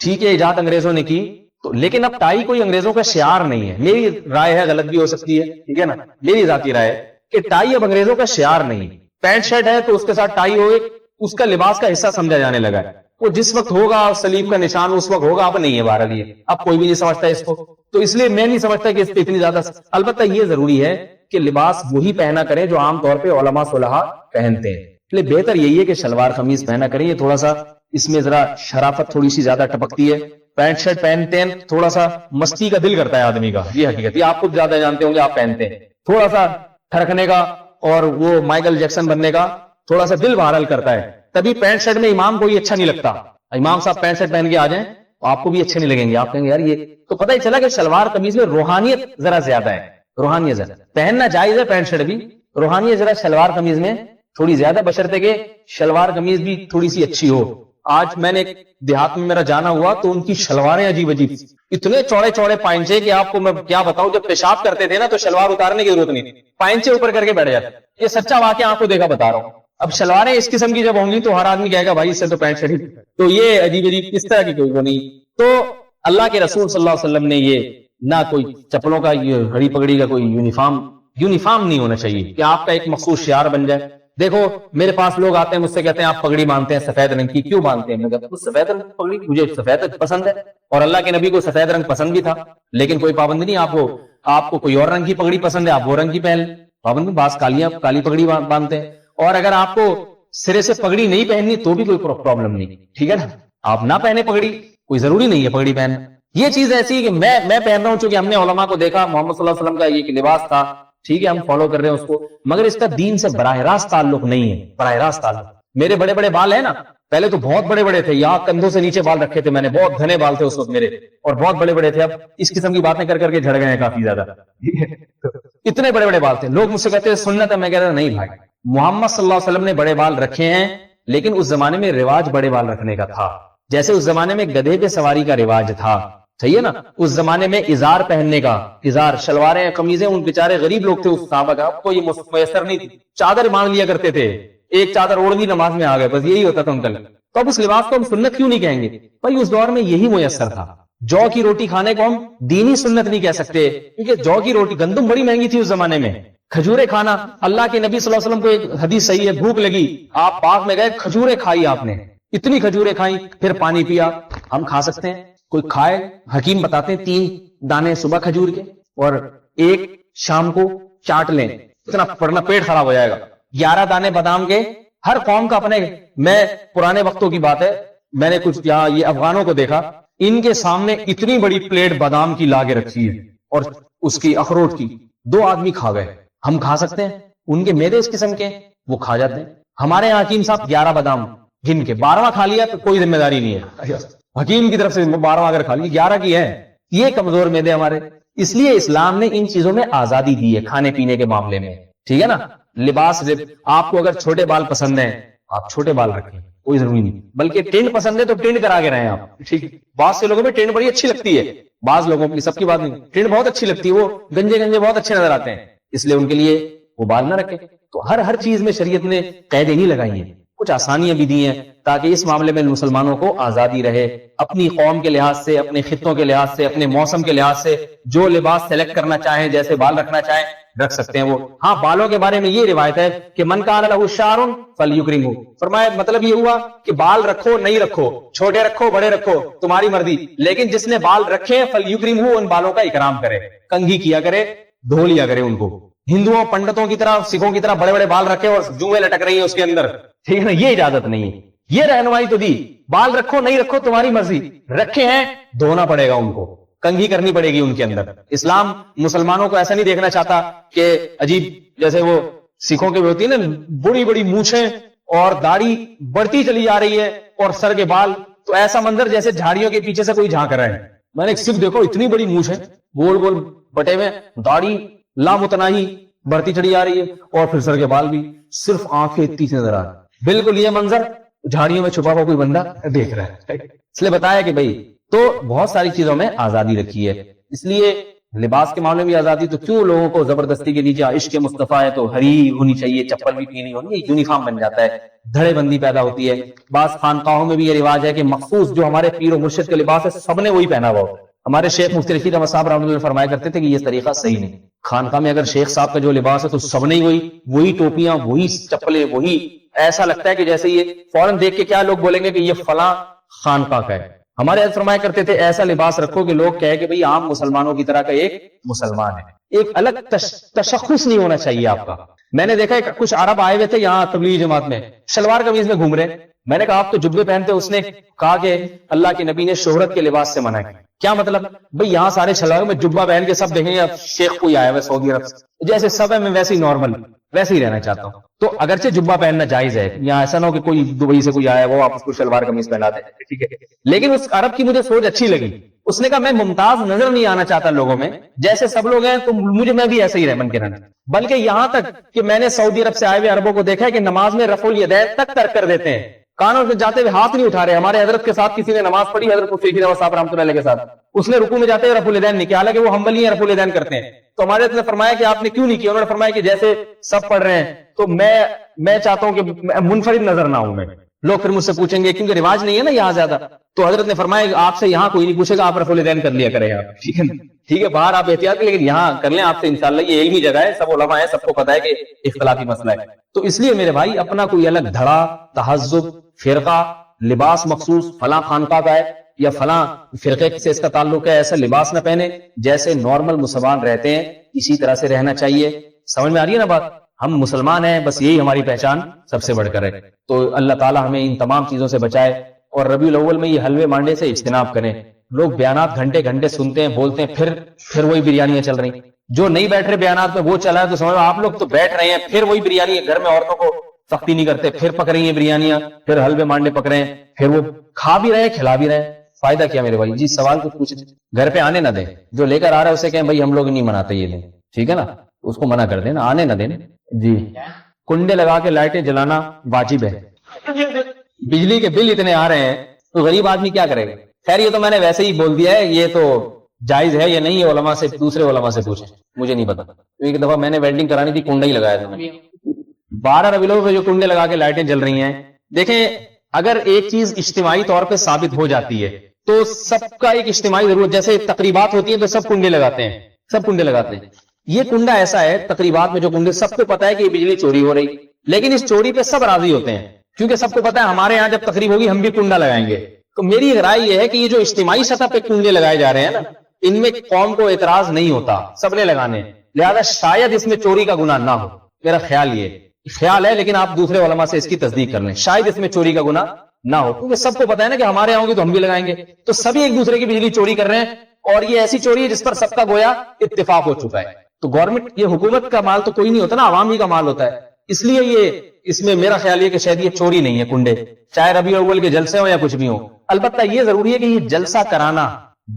ٹھیک ہے ایجاد انگریزوں نے کی, تو لیکن اب ٹائی کوئی انگریزوں کا شعار نہیں ہے. میری رائے ہے, غلط بھی ہو سکتی ہے, ٹھیک ہے نا, میری ذاتی رائے ہے کہ ٹائی اب انگریزوں کا شعار نہیں. پینٹ شرٹ ہے تو اس کے ساتھ ٹائی ہو, اس کا لباس کا حصہ سمجھا جانے لگا ہے. وہ جس وقت ہوگا سلیب کا نشان اس وقت ہوگا, اب نہیں ہے بہرحال, یہ اب کوئی بھی نہیں سمجھتا اس کو. تو اس لیے میں نہیں سمجھتا کہ اس پہ اتنی زیادہ. البتہ یہ ضروری ہے کہ لباس وہی پہنا کریں جو عام طور پہ علماء صلحاء پہنتے ہیں. اس لیے بہتر یہی ہے کہ شلوار قمیض پہنا کریں. یہ تھوڑا سا اس میں ذرا شرافت تھوڑی سی زیادہ ٹپکتی ہے. پینٹ شرٹ پہنتے ہیں تھوڑا سا مستی کا دل کرتا ہے آدمی کا, یہ حقیقت, یہ آپ خود زیادہ جانتے ہوں گے, آپ پہنتے ہیں تھوڑا سا ٹھڑکنے کا اور وہ مائیکل جیکسن بننے کا تھوڑا سا دل بہرحال کرتا ہے. تبھی پینٹ شرٹ میں امام کو یہ اچھا نہیں لگتا. امام صاحب پینٹ شرٹ پہن کے آ جائیں آپ کو بھی اچھے نہیں لگیں گے, آپ کہیں گے یار یہ تو. پتہ ہی چلا کہ شلوار قمیض میں روحانیت ذرا زیادہ ہے. روحانیت ذرا پہننا جائز ہے, پینٹ شرٹ بھی, روحانیت ذرا شلوار قمیض میں تھوڑی زیادہ, بشرطے کہ شلوار قمیض بھی تھوڑی سی اچھی ہو. آج میں نے دیہات میں میرا جانا ہوا تو ان کی شلواریں عجیب عجیب, اتنے چوڑے چوڑے پائنچے کہ آپ کو میں کیا بتاؤں. جب پیشاب کرتے تھے نا تو شلوار اتارنے کی ضرورت نہیں, پائنچے اوپر کر کے بیٹھ جاتے. یہ سچا واقعہ آپ کو دیکھا بتا رہا ہوں. اب شلواریں اس قسم کی جب ہوں گی تو ہر آدمی کہے گا بھائی اس سے تو پینٹ شرٹ. تو یہ عجیب عجیب اس طرح کی کوئی وہ نہیں. تو اللہ کے رسول صلی اللہ علیہ وسلم نے یہ نہ کوئی چپلوں کا, یہ گھڑی پگڑی کا کوئی یونیفارم نہیں ہونا چاہیے کہ آپ کا ایک مخصوص شعار بن جائے. دیکھو میرے پاس لوگ آتے ہیں مجھ سے کہتے ہیں آپ پگڑی باندھتے ہیں سفید رنگ کی, کیوں باندھتے ہیں؟ میں کہتا ہوں سفید رنگ پگڑی, مجھے سفید پسند ہے, اور اللہ کے نبی کو سفید رنگ پسند بھی تھا, لیکن کوئی پابندی نہیں. آپ کو کوئی اور رنگ کی پگڑی پسند ہے, آپ وہ رنگ کی پہن, پابندی. بعض کالی پگڑی باندھتے ہیں, اور اگر آپ کو سرے سے پگڑی نہیں پہننی تو بھی کوئی پرابلم نہیں, ٹھیک ہے نا, آپ نہ پہنے پگڑی, کوئی ضروری نہیں ہے پگڑی پہننا. یہ چیز ایسی ہے کہ میں پہن رہا ہوں چونکہ ہم نے علماء کو دیکھا, محمد صلی اللہ علیہ وسلم کا یہ لباس تھا, ٹھیک ہے, ہم فالو کر رہے ہیں اس کو, مگر اس کا دین سے براہ راست تعلق نہیں ہے. براہ راست تعلق. میرے بڑے بڑے بال ہیں نا, پہلے تو بہت بڑے بڑے تھے, یہاں کندھوں سے نیچے بال رکھے تھے میں نے, بہت گھنے بال تھے اس وقت میرے, اور بہت بڑے بڑے تھے. اب اس قسم کی باتیں کر کر کے جھڑ گئے ہیں کافی زیادہ. اتنے بڑے بڑے بال تھے. لوگ مجھ سے کہتے ہیں سنت ہے, میں کہتا نہیں بھائی, محمد صلی اللہ علیہ وسلم نے بڑے بال رکھے ہیں, لیکن اس زمانے میں رواج بڑے بال رکھنے کا تھا. جیسے اس زمانے میں گدھے پہ سواری کا رواج تھا, صحیح ہے نا, اس زمانے میں ازار پہننے کا, ازار, شلواریں, قمیضیں, ان بیچارے غریب لوگ تھے اس صحابہ کا, آپ کو یہ میسر نہیں تھی. چادر مانگ لیا کرتے تھے, ایک چادر اوڑھ لی نماز میں آ گئے, بس یہی ہوتا تھا ان کا. تو اب اس لباس کو ہم سنت کیوں نہیں کہیں گے؟ بھائی اس دور میں یہی میسر تھا. جو کی روٹی کھانے کو ہم دینی سنت نہیں کہہ سکتے، کیونکہ جو کی روٹی، گندم بڑی مہنگی تھی اس زمانے میں. کھجورے کھانا، اللہ کے نبی صلی اللہ علیہ وسلم کو ایک حدیث صحیح ہے، بھوک لگی، آپ پاک میں گئے، کھجورے کھائی آپ نے، اتنی کھجورے کھائیں، پھر پانی پیا. ہم کھا سکتے ہیں؟ کوئی کھائے؟ حکیم بتاتے ہیں 3 دانے صبح کھجور کے اور 1 شام کو چاٹ لیں، اتنا پڑنا پیٹ خراب ہو جائے گا. 11 دانے بادام کے. ہر قوم کا اپنے، میں پرانے وقتوں کی بات ہے، میں نے کچھ یہاں یہ افغانوں کو دیکھا، ان کے سامنے اتنی بڑی پلیٹ بادام کی لا کے رکھی ہے اور اس کی اخروٹ کی، 2 آدمی کھا گئے. ہم کھا سکتے ہیں؟ ان کے میدے اس قسم کے، وہ کھا جاتے ہیں. ہمارے یہاں حکیم صاحب 11 بادام گن کے 12واں کھا لیا تو کوئی ذمہ داری نہیں ہے، حکیم کی طرف سے 12واں اگر کھا لیا، 11 کی ہے. یہ کمزور میدے ہمارے. اس لیے اسلام نے ان چیزوں میں آزادی دی ہے کھانے پینے کے معاملے میں، ٹھیک ہے نا. لباس، آپ کو اگر چھوٹے بال پسند ہیں آپ چھوٹے بال رکھیں، کوئی ضروری نہیں. بلکہ ٹینڈ پسند ہے تو ٹینڈ کرا کے رہیں آپ، ٹھیک. بعض سے لوگوں میں ٹینڈ بڑی اچھی لگتی ہے، بعض لوگوں کی، سب کی بات نہیں، ٹینڈ بہت اچھی لگتی ہے، وہ گنجے گنجے بہت اچھے نظر آتے ہیں، اس لیے ان کے لیے وہ بال نہ رکھیں. تو ہر چیز میں شریعت نے قیدیں نہیں لگائی ہیں، کچھ آسانیاں بھی دی ہیں تاکہ اس معاملے میں مسلمانوں کو آزادی رہے. اپنی قوم کے لحاظ سے، اپنے خطوں کے لحاظ سے، اپنے موسم کے لحاظ سے جو لباس سلیکٹ کرنا چاہیں، جیسے بال رکھنا چاہیں رکھ سکتے ہیں وہ. ہاں، بالوں کے بارے میں یہ روایت ہے کہ من کان لہ شعر فلیکرمہ، فرمایا مطلب یہ ہوا کہ بال رکھو نہیں رکھو، چھوٹے رکھو بڑے رکھو، تمہاری مرضی، لیکن جس نے بال رکھے فلیکرمہ، ان بالوں کا اکرام کرے، کنگھی کیا کرے، دھو لیا کرے ان کو. ہندوؤں پنڈتوں کی طرح، سکھوں کی طرح بڑے بڑے بال رکھے اور جوئیں لٹک رہی ہیں اس کے اندر، ٹھیک ہے نا، یہ اجازت نہیں ہے. یہ رہنمائی تو دی، بال رکھو نہیں رکھو تمہاری مرضی، رکھے ہیں دھونا پڑے گا، ان کو کنگھی کرنی پڑے گی ان کے اندر. اسلام مسلمانوں کو ایسا نہیں دیکھنا چاہتا کہ عجیب، جیسے وہ سکھوں کے بھی ہوتی ہے نا، بڑی بڑی مونچھیں اور داڑھی بڑھتی چلی جا رہی ہے اور سر کے بال، تو ایسا منظر جیسے جھاڑیوں کے پیچھے سے کوئی جھانک رہا ہے. میں نے ایک سکھ دیکھو، اتنی بڑی مونچھ ہے، گول گول بٹے ہوئے، داڑھی لامتناہی بڑھتی چلی جا رہی ہے اور پھر سر کے بال بھی، صرف آنکھیں اتنی سے نظر آ رہی. بالکل یہ منظر جھاڑیوں میں چھپا ہوا کوئی بندہ دیکھ رہا ہے. اس لیے بتایا کہ بھائی، تو بہت ساری چیزوں میں آزادی رکھی ہے. اس لیے لباس کے معاملے میں آزادی، تو کیوں لوگوں کو زبردستی کے نیچے عشق مصطفیٰ ہے تو ہری ہونی چاہیے، چپل بھی پینی ہونی، یہ یونیفارم بن جاتا ہے، دھڑے بندی پیدا ہوتی ہے. بعض خانقاہوں میں بھی یہ رواج ہے کہ مخصوص جو ہمارے پیر و مرشد کا لباس ہے سب نے وہی پہنا ہوا ہوتا ہے. ہمارے شیخ مفتی رشید احمد صاحب رحمۃ اللہ علیہ فرمایا کرتے تھے کہ یہ طریقہ صحیح نہیں. خانقاہ میں اگر شیخ صاحب کا جو لباس ہے تو سب نے وہی ٹوپیاں، وہی چپلیں، وہی، ایسا لگتا ہے کہ جیسے یہ فوراً دیکھ کے کیا لوگ بولیں گے کہ یہ فلاں خانقاہ کا ہے. ہمارے حضرت فرمایا کرتے تھے ایسا لباس رکھو کہ لوگ کہے کہ بھئی عام مسلمانوں کی طرح کا ایک مسلمان ہے. ایک الگ تشخص نہیں ہونا چاہیے آپ کا. میں نے دیکھا کچھ عرب آئے ہوئے تھے یہاں تبلیغی جماعت میں، شلوار قمیض میں گھوم رہے. میں نے کہا آپ تو جبے پہنتے. اس نے کہا کہ اللہ کے نبی نے شہرت کے لباس سے منع کیا. کیا مطلب؟ بھئی یہاں سارے شلواروں میں جبہ پہن کے سب دیکھیں گے اب شیخ کوئی آیا ہوا سعودی عرب سے، جیسے سب ہے، میں ویسے ہی نارمل ویسے ہی رہنا چاہتا ہوں. تو اگرچہ جبہ پہننا جائز ہے، یہاں ایسا نہ ہو کہ کوئی دبئی سے کوئی آیا وہ آپ اس کو شلوار قمیض پہنا دے، ٹھیک ہے. لیکن اس عرب کی مجھے سوچ اچھی لگی. اس نے کہا میں ممتاز نظر نہیں آنا چاہتا لوگوں میں، جیسے سب لوگ ہیں تو میں بھی ایسے ہی رہن کے رہنا. بلکہ یہاں تک کہ میں نے سعودی عرب سے آئے ہوئے عربوں کو دیکھا ہے کہ نماز میں رفع الیدین تک ترک کر دیتے ہیں، کانوں سے جاتے ہوئے ہاتھ نہیں اٹھا رہے. ہمارے حضرت کے ساتھ کسی نے نماز پڑھی، حضرت مفتی رشید احمد صاحب رحمۃ اللہ علیہ کے ساتھ، اس نے رکوع میں جاتے ہوئے رفع الیدین نہیں کیا، حالانکہ وہ حنبلی ہیں، رفع الیدین کرتے ہیں. تو ہمارے حضرت نے فرمایا کہ آپ نے کیوں نہیں کیا؟ انہوں نے فرمایا کہ جیسے سب پڑھ رہے ہیں تو میں چاہتا ہوں کہ منفرد نظر نہ ہوں میں. لوگ پھر مجھ سے پوچھیں گے کیونکہ رواج نہیں ہے نا یہاں زیادہ. تو حضرت نے فرمایا آپ سے یہاں کوئی نہیں پوچھے گا، آپ رفع الیدین کر لیا کریں آپ، ٹھیک ہے نا، ٹھیک ہے. باہر آپ احتیاط کریں لیکن یہاں کر لیں آپ سے انشاءاللہ. یہ ایک ہی جگہ ہے، سب علماء ہیں، سب کو پتہ ہے کہ اختلافی مسئلہ ہے. تو اس لیے میرے بھائی اپنا کوئی الگ دھڑا، تہذب، فرقہ، لباس مخصوص فلاں خانقاہ کا ہے یا فلاں فرقے سے اس کا تعلق ہے، ایسا لباس نہ پہنے. جیسے نارمل مسلمان رہتے ہیں اسی طرح سے رہنا چاہیے. سمجھ میں آ رہی ہے نا بات؟ ہم مسلمان ہیں، بس یہی ہماری پہچان سب سے بڑھ کر ہے. تو اللہ تعالی ہمیں ان تمام چیزوں سے بچائے. اور ربیع الاول میں یہ حلوے مانڈے سے اجتناب کریں. لوگ بیانات گھنٹے گھنٹے سنتے ہیں، بولتے ہیں، پھر وہی بریانیاں چل رہی. جو نہیں بیٹھ رہے بیانات میں وہ چلا ہے تو سمجھو آپ لوگ تو بیٹھ رہے ہیں، پھر وہی بریانی ہے. گھر میں عورتوں کو سختی نہیں کرتے، پھر پک رہی ہیں بریانیاں، پھر حلوے مانڈے پک رہے ہیں، پھر وہ کھا بھی رہے ہیں کھلا بھی رہے ہیں. فائدہ کیا میرے بھائی؟ جی سوال تو پوچھ. گھر پہ آنے نہ دیں، جو لے کر آ رہا ہے اسے کہیں بھائی ہم لوگ نہیں مناتے یہ دن، ٹھیک ہے نا، اس کو منع کر دیں نا، آنے نہ دیں. جی کنڈے لگا کے لائٹیں جلانا واجب ہے. بجلی کے بل اتنے آ رہے ہیں تو غریب آدمی کیا کرے گا؟ خیر یہ تو میں نے ویسے ہی بول دیا ہے، یہ تو جائز ہے یا نہیں، علماء سے، دوسرے علماء سے پوچھیں، مجھے نہیں پتا. ایک دفعہ میں نے ویلڈنگ کرانی تھی، کنڈا ہی لگایا تھا میں. 12 ربیع الاول پہ جو کنڈے لگا کے لائٹیں جل رہی ہیں، دیکھیں اگر ایک چیز اجتماعی طور پہ ثابت ہو جاتی ہے تو سب کا ایک اجتماعی ضرورت، جیسے تقریبات ہوتی ہیں تو سب کنڈے لگاتے ہیں، سب کنڈے لگاتے ہیں. یہ کنڈا ایسا ہے تقریبات میں جو کنڈے، سب کو پتا ہے کہ یہ بجلی چوری ہو رہی، لیکن اس چوری پہ سب راضی ہوتے ہیں کیونکہ سب کو پتا ہے ہمارے یہاں جب تقریب ہوگی ہم بھی کنڈا لگائیں گے. تو میری رائے یہ ہے کہ یہ جو اجتماعی سطح پہ کنڈے لگائے جا رہے ہیں نا، ان میں قوم کو اعتراض نہیں ہوتا، سب نے لگانے، لہذا شاید اس میں چوری کا گناہ نہ ہو. میرا خیال یہ خیال ہے، لیکن آپ دوسرے علماء سے اس کی تصدیق کر لیں، شاید اس میں چوری کا گناہ نہ ہو، کیونکہ سب کو پتا ہے نا کہ ہمارے یہاں ہوگی تو ہم بھی لگائیں گے. تو سبھی ایک دوسرے کی بجلی چوری کر رہے ہیں، اور یہ ایسی چوری ہے جس پر سب کا گویا اتفاق ہو چکا ہے. تو گورنمنٹ، یہ حکومت کا مال تو کوئی نہیں ہوتا نا، عوام ہی کا مال ہوتا ہے، اس لیے یہ اس میں میرا خیال یہ کہ شاید یہ چوری نہیں ہے کنڈے، چاہے ربیع الاول کے جلسے ہو یا کچھ بھی ہو. البتہ یہ ضروری ہے کہ یہ جلسہ کرانا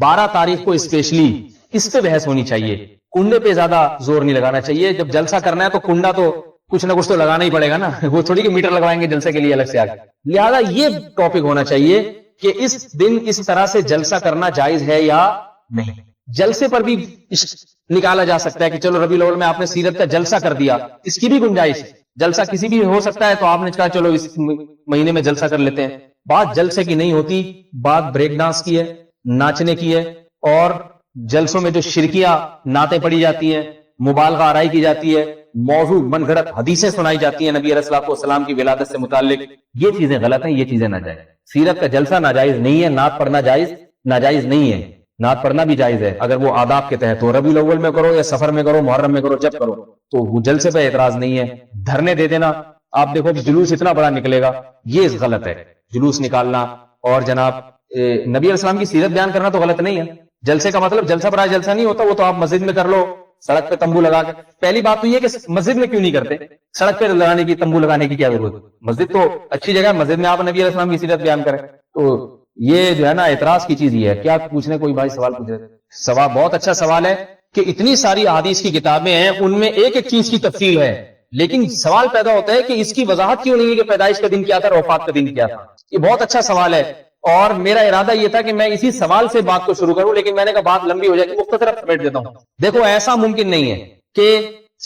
12 تاریخ کو اسپیشلی اس پہ بحث ہونی چاہیے، کنڈے پہ زیادہ زور نہیں لگانا چاہیے. جب جلسہ کرنا ہے تو کنڈا تو کچھ نہ کچھ تو لگانا ہی پڑے گا نا، وہ تھوڑی کہ میٹر لگوائیں گے جلسے کے لیے الگ سے آگے. لہذا یہ ٹاپک ہونا چاہیے کہ اس دن اس طرح سے جلسہ کرنا جائز ہے یا نہیں. جلسے پر بھی نکالا جا سکتا ہے کہ چلو ربیع الاول میں آپ نے سیرت کا جلسہ کر دیا، اس کی بھی گنجائش ہے، جلسہ کسی بھی ہو سکتا ہے، تو آپ نے کہا چلو اس مہینے میں جلسہ کر لیتے ہیں. بات جلسے کی نہیں ہوتی، بات بریک ڈانس کی ہے، ناچنے کی ہے، اور جلسوں میں جو شرکیہ نعتیں پڑھی جاتی ہیں، مبالغہ آرائی کی جاتی ہے، موضوع من گھڑت حدیثیں سنائی جاتی ہیں نبی علیہ الصلوۃ والسلام کی ولادت سے متعلق، یہ چیزیں غلط ہیں، یہ چیزیں ناجائز. سیرت کا جلسہ ناجائز نہیں ہے، نعت پڑھنا ناجائز نہیں ہے، نعت پڑھنا بھی جائز ہے اگر وہ آداب کے تحت ہو. ربیع الاول میں کرو یا سفر میں کرو، محرم میں کرو، جب کرو، تو وہ جلسے پہ اعتراض نہیں ہے. دھرنے دے دینا، آپ دیکھو جلوس اتنا بڑا نکلے گا، یہ غلط ہے. جلوس نکالنا اور جناب نبی علیہ السلام کی سیرت بیان کرنا تو غلط نہیں ہے. جلسے کا مطلب جلسہ برائے جلسہ نہیں ہوتا، وہ تو آپ مسجد میں کر لو، سڑک پہ تمبو لگا کے. پہلی بات تو یہ کہ مسجد میں کیوں نہیں کرتے، سڑک پہ لگانے کی، تمبو لگانے کی کیا ضرورت ہے؟ مسجد تو اچھی جگہ ہے، مسجد میں آپ نبی علیہ السلام کی سیرت بیان کریں. تو یہ جو ہے نا اعتراض کی چیز یہ ہے. کیا پوچھنے کوئی بھائی سوال پوچھ رہے؟ سوال بہت اچھا سوال ہے کہ اتنی ساری احادیث کی کتابیں ہیں، ان میں ایک ایک چیز کی تفصیل ہے، لیکن سوال پیدا ہوتا ہے کہ اس کی وضاحت کیوں نہیں ہے کہ پیدائش کا دن کیا تھا اور وفات کا دن کیا تھا. یہ بہت اچھا سوال ہے، اور میرا ارادہ یہ تھا کہ میں اسی سوال سے بات کو شروع کروں، لیکن میں نے کہا بات لمبی ہو جائے گی، مختصر سمیٹ دیتا ہوں. دیکھو ایسا ممکن نہیں ہے کہ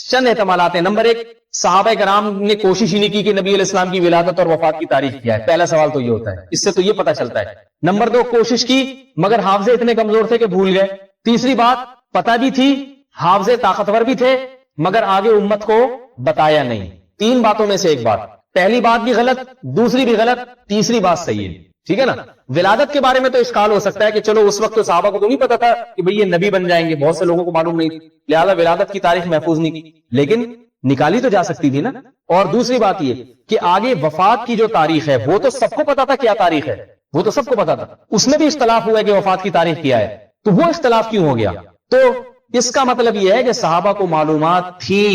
چند احتمالات ہیں. نمبر ایک، صحابہ کرام نے کوشش ہی نہیں کی کہ نبی علیہ السلام کی ولادت اور وفات کی تاریخ کیا ہے. پہلا سوال تو یہ ہوتا ہے، اس سے تو یہ پتہ چلتا ہے. نمبر دو، کوشش کی مگر حافظے اتنے کمزور تھے کہ بھول گئے. تیسری بات، پتہ بھی تھی، حافظے طاقتور بھی تھے، مگر آگے امت کو بتایا نہیں. تین باتوں میں سے ایک بات، پہلی بات بھی غلط، دوسری بھی غلط، تیسری بات صحیح ہے. ٹھیک ہے نا. ولادت کے بارے میں تو اشکال ہو سکتا ہے کہ چلو اس وقت تو صحابہ کو تو نہیں پتا تھا کہ بھئی یہ نبی بن جائیں گے، بہت سے لوگوں کو معلوم نہیں تھی، لہذا ولادت کی تاریخ محفوظ نہیں کی، لیکن نکالی تو جا سکتی تھی نا. اور دوسری بات یہ کہ آگے وفات کی جو تاریخ ہے وہ تو سب کو پتا تھا کیا تاریخ ہے، وہ تو سب کو پتا تھا، اس میں بھی اختلاف ہوا ہے کہ وفات کی تاریخ کیا ہے، تو وہ اختلاف کیوں ہو گیا؟ تو اس کا مطلب یہ ہے کہ صحابہ کو معلومات تھی،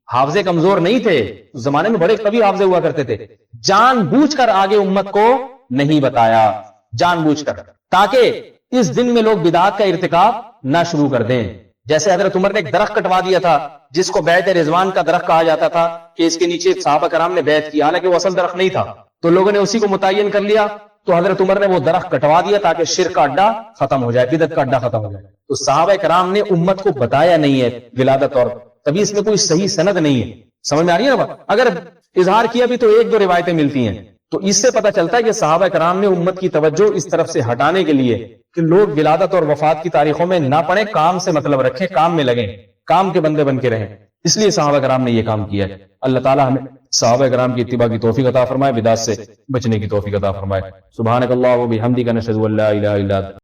حافظے کمزور نہیں تھے. اس زمانے میں بڑے قوی حافظے ہوا کرتے تھے، جان بوجھ کر آگے امت کو نہیں بتایا، جان بوجھ کر، تاکہ اس دن میں لوگ بدعات کا ارتکاب نہ شروع کر دیں. جیسے حضرت عمر نے ایک درخت کٹوا دیا تھا جس کو بیعت رضوان کا درخت کہا جاتا تھا کہ اس کے نیچے صحابہ کرام نے بیعت کی، حالانکہ وہ اصل درخت نہیں تھا، تو لوگوں نے اسی کو متعین کر لیا. تو حضرت عمر نے وہ درخت کٹوا دیا تاکہ شرک کا اڈا ختم ہو جائے، بدعت کا اڈا ختم ہو جائے. تو صحابہ کرام نے امت کو بتایا نہیں ہے ولادت، اور تبھی اس میں کوئی صحیح سند نہیں ہے. سمجھ میں آ رہی ہے نا بات؟ اگر اظہار کیا بھی تو ایک دو روایتیں ملتی ہیں، تو اس سے پتہ چلتا ہے کہ صحابہ کرام نے امت کی توجہ اس طرف سے ہٹانے کے لیے کہ لوگ ولادت اور وفات کی تاریخوں میں نہ پڑھیں، کام سے مطلب رکھیں، کام میں لگیں، کام کے بندے بن کے رہیں، اس لیے صحابہ کرام نے یہ کام کیا ہے. اللہ تعالی ہمیں صحابہ کرام کی اتباع کی توفیق عطا فرمائے، بدعات سے بچنے کی توفیق عطا فرمائے. سبحانک اللہم و بحمدک، نشہد ان لا الہ الا انت